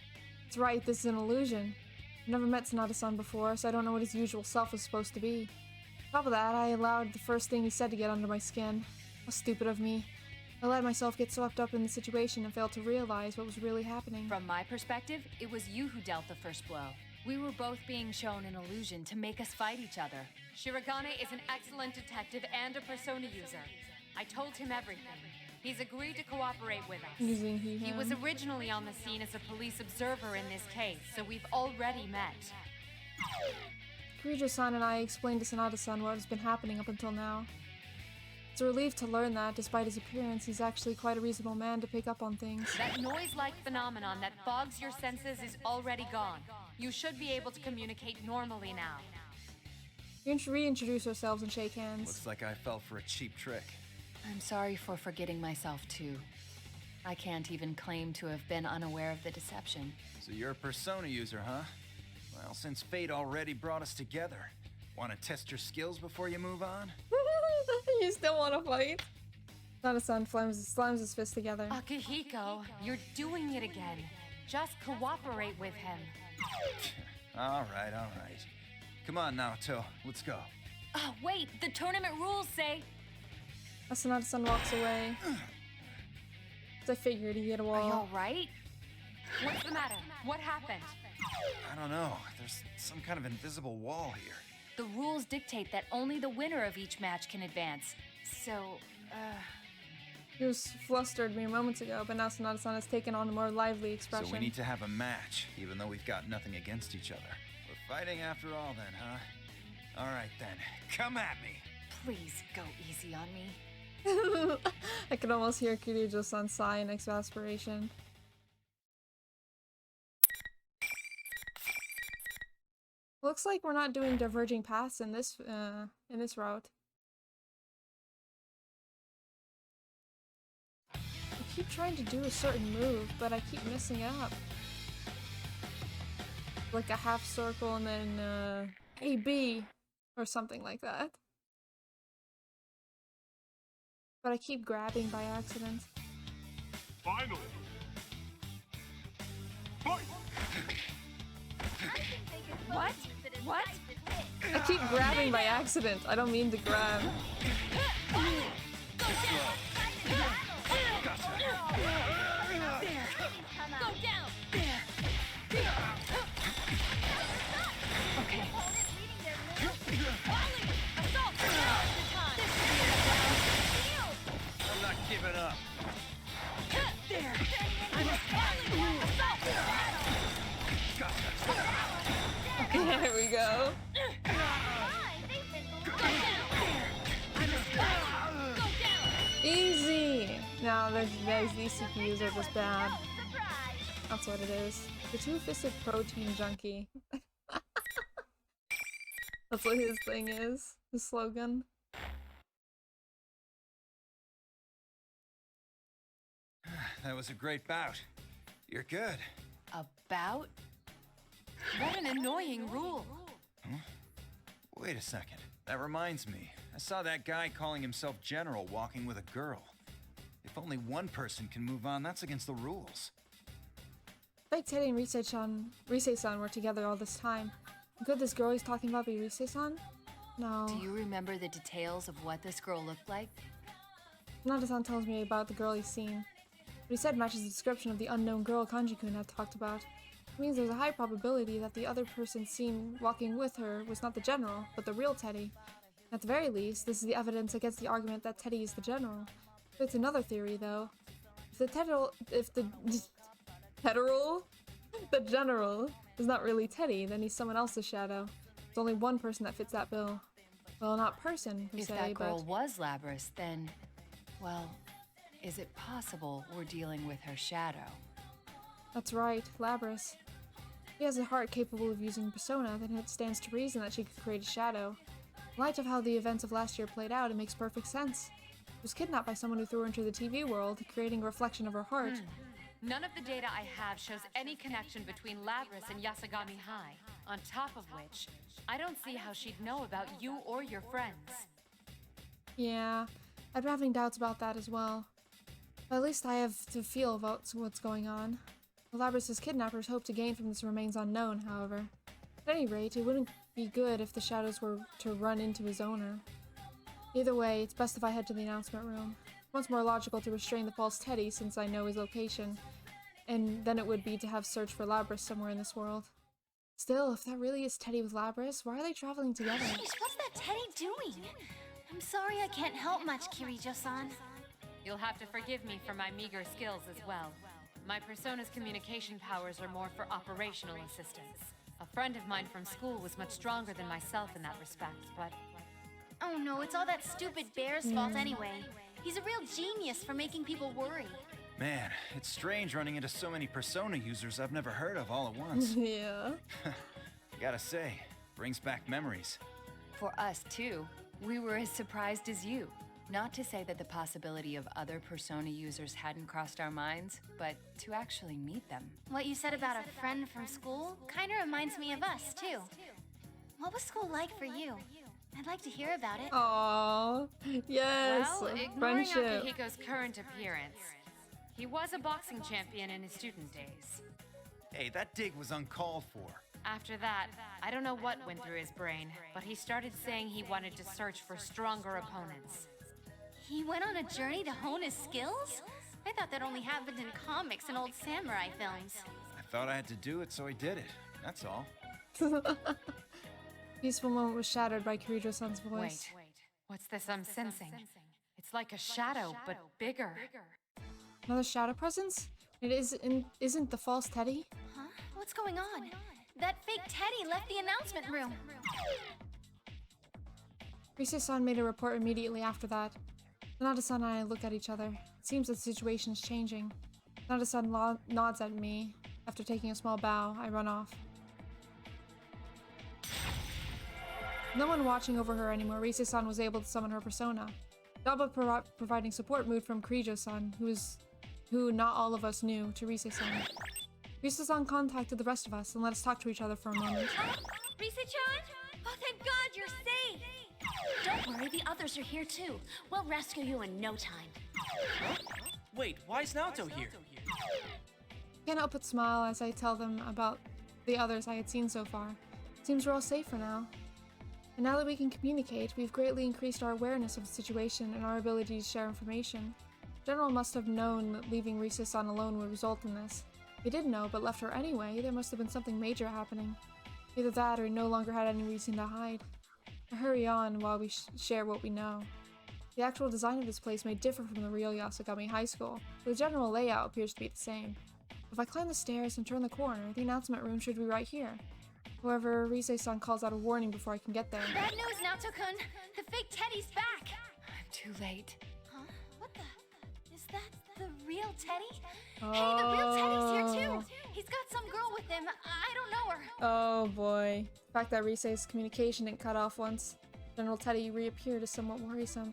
That's right, this is an illusion. I've never met Sanada-san before, so I don't know what his usual self is supposed to be. On top of that, I allowed the first thing he said to get under my skin. How stupid of me. I let myself get swept up in the situation and failed to realize what was really happening. From my perspective, it was you who dealt the first blow. We were both being shown an illusion to make us fight each other. Shirogane is an excellent detective and a persona user. I told him everything. He's agreed to cooperate with us. Using He was originally on the scene as a police observer in this case, so we've already met. Kirijo-san and I explained to Sanada-san what has been happening up until now. It's a relief to learn that, despite his appearance, he's actually quite a reasonable man to pick up on things. That noise-like phenomenon that fogs your senses is already gone. You should be able to communicate normally now. We reintroduce ourselves and shake hands. Looks like I fell for a cheap trick. I'm sorry for forgetting myself, too. I can't even claim to have been unaware of the deception. So you're a persona user, huh? Well, since fate already brought us together, want to test your skills before you move on? You still want to fight? Sanada-san slams his fists together. Akihiko, you're doing it again. Just cooperate with him. All right. Come on, Naoto. Let's go. Oh, wait, the tournament rules say. Asanada-san walks away. As I figured, he hit a Are you wall. alright? What's the matter? What happened? I don't know. There's some kind of invisible wall here. The rules dictate that only the winner of each match can advance. So, He was flustered mere moments ago, but now Sanada-san has taken on a more lively expression. So we need to have a match, even though we've got nothing against each other. We're fighting after all then, huh? Alright then, come at me! please go easy on me. I can almost hear Kirijo-san sigh in exasperation. Looks like we're not doing diverging paths in this route. I keep trying to do a certain move, but I keep messing up. Like a half circle and then AB or something like that. But I keep grabbing by accident. Finally. Fight! What? What? I keep grabbing by accident. I don't mean to grab. Go down! There! Okay. Assault! I'm not giving up. There! Assault! Okay, there we go. Easy! No, these CPUs are just bad. That's what it is. The two-fisted protein junkie. That's what his thing is. His slogan. That was a great bout. You're good. About? What an annoying rule. Huh? Wait a second. That reminds me. I saw that guy calling himself General walking with a girl. If only one person can move on, that's against the rules. Like Teddy and Rise-san were together all this time. Could this girl he's talking about be Rise-san? No. Do you remember the details of what this girl looked like? Nada-san tells me about the girl he's seen. What he said matches the description of the unknown girl Kanji-kun had talked about. It means there's a high probability that the other person seen walking with her was not the general, but the real Teddy. At the very least, this is the evidence against the argument that Teddy is the general. It's another theory, though. If the general is not really Teddy, then he's someone else's shadow. There's only one person that fits that bill. Well, not person, per If se, that girl but... was Labrys, then, well, is it possible we're dealing with her shadow? That's right, Labrys. He has a heart capable of using persona, then it stands to reason that she could create a shadow. In light of how the events of last year played out, it makes perfect sense. She was kidnapped by someone who threw her into the TV world, creating a reflection of her heart. None of the data I have shows any connection between Labrys and Yasagami High. On top of which, I don't see how she'd know about you or your friends. Yeah, I've been having doubts about that as well. But at least I have to feel about what's going on. Labrys' kidnappers hope to gain from this remains unknown, however. At any rate, it wouldn't be good if the shadows were to run into his owner. Either way, it's best if I head to the announcement room. It's more logical to restrain the false Teddy since I know his location, and then it would be to have search for Labrys somewhere in this world. Still, if that really is Teddy with Labrys, why are they traveling together? Sheesh, what's that Teddy doing? I'm sorry I can't help much, Kirijo-san. You'll have to forgive me for my meager skills as well. My persona's communication powers are more for operational assistance. A friend of mine from school was much stronger than myself in that respect, but... Oh no, it's all that stupid bear's fault anyway. He's a real genius for making people worry. Man, it's strange running into so many Persona users I've never heard of all at once. Yeah. Gotta say, brings back memories. For us, too. We were as surprised as you. Not to say that the possibility of other Persona users hadn't crossed our minds, but to actually meet them. What you said about a friend from school kinda reminds me of us, too. What was school like for you? I'd like to hear about it. Aww, yes, Well, ignoring friendship. Akiko's current appearance, he was a boxing champion in his student days. Hey, that dig was uncalled for. After that, I don't know what went through his brain, but he started saying he wanted to search for stronger opponents. He went on a journey to hone his skills? I thought that only happened in comics and old samurai films. I thought I had to do it, so I did it. That's all. Peaceful moment was shattered by Kirijo-san's voice. Wait, what's this I'm sensing? It's like a shadow, but bigger. Another shadow presence? Isn't the false Teddy? Huh? What's going on? That fake Teddy left the announcement room. Rise-san made a report immediately after that. Nada-san and I look at each other. It seems that the situation is changing. Nada-san nods at me. After taking a small bow, I run off. No one watching over her anymore, Rise-san was able to summon her persona. The job of providing support moved from Kirijo-san, who not all of us knew, to Rise-san. Rise-san contacted the rest of us and let us talk to each other for a moment. Rise-chan? Oh, thank God you're safe! Don't worry, the others are here too. We'll rescue you in no time. Wait, why is Naoto here? I can't help but smile as I tell them about the others I had seen so far. Seems we're all safe for now. And now that we can communicate, we've greatly increased our awareness of the situation and our ability to share information. General must have known that leaving Rise-san alone would result in this. If he didn't know, but left her anyway, there must have been something major happening. Either that, or he no longer had any reason to hide. I hurry on while we share what we know. The actual design of this place may differ from the real Yasogami High School, but the general layout appears to be the same. If I climb the stairs and turn the corner, the announcement room should be right here. However, Rise-san calls out a warning before I can get there. Bad news, Naoto-kun! The fake Teddy's back! I'm too late. Huh? What the? Is that the real Teddy? Hey, the real Teddy's here too! He's got some girl with him. I don't know her. Oh boy. The fact that Rise's communication didn't cut off once General Teddy reappeared is somewhat worrisome.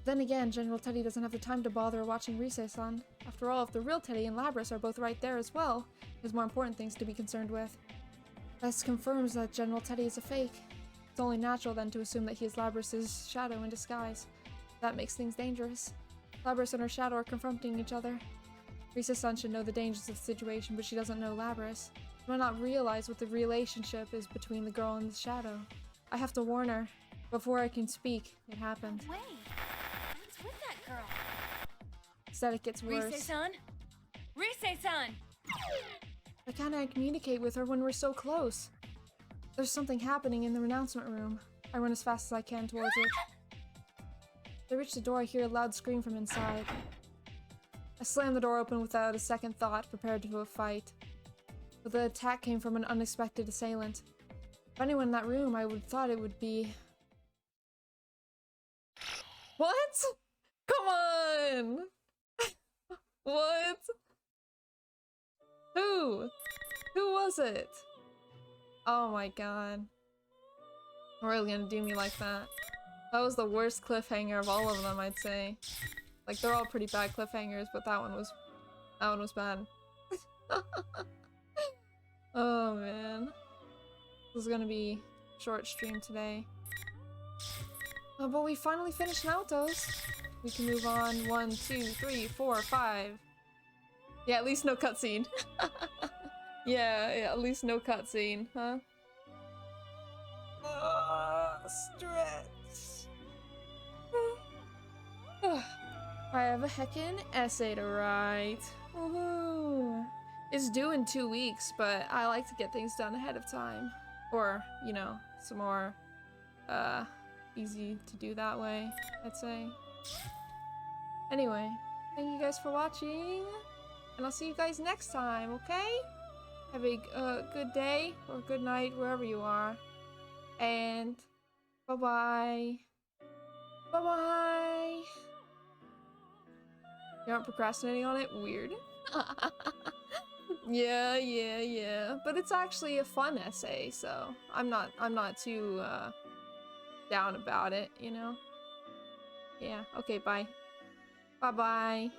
Then again, General Teddy doesn't have the time to bother watching Rise-san. After all, if the real Teddy and Labras are both right there as well, there's more important things to be concerned with. This confirms that General Teddy is a fake. It's only natural then to assume that he is Labras' shadow in disguise. That makes things dangerous. Labras and her shadow are confronting each other. Rise-san should know the dangers of the situation, but she doesn't know Labras. She might not realize what the relationship is between the girl and the shadow. I have to warn her. Before I can speak, it happened. Wait, what's with that girl? Instead, it gets worse. Rise-san? Rise-san! Why can't I communicate with her when we're so close? There's something happening in the announcement room. I run as fast as I can towards it. As I reach the door, I hear a loud scream from inside. I slam the door open without a second thought, prepared to a fight. But the attack came from an unexpected assailant. If anyone in that room, I would have thought it would be... What? Come on! What? Who? Who was it? Oh my god. Really gonna do me like that? That was the worst cliffhanger of all of them, I'd say. Like, they're all pretty bad cliffhangers, but that one was bad. Oh man. This is gonna be a short stream today. Oh, but we finally finished Naoto's. We can move on. 1, 2, 3, 4, 5. Yeah, at least no cutscene. Yeah, at least no cutscene, huh? Stretch. I have a heckin' essay to write. Woohoo! It's due in 2 weeks, but I like to get things done ahead of time. Or, you know, some more, easy to do that way, I'd say. Anyway, thank you guys for watching, and I'll see you guys next time, okay? Have a good day, or good night, wherever you are. And bye-bye. Bye-bye! You aren't procrastinating on it? Weird. Yeah. But it's actually a fun essay, so I'm not too down about it, you know? Yeah, okay, bye. Bye-bye.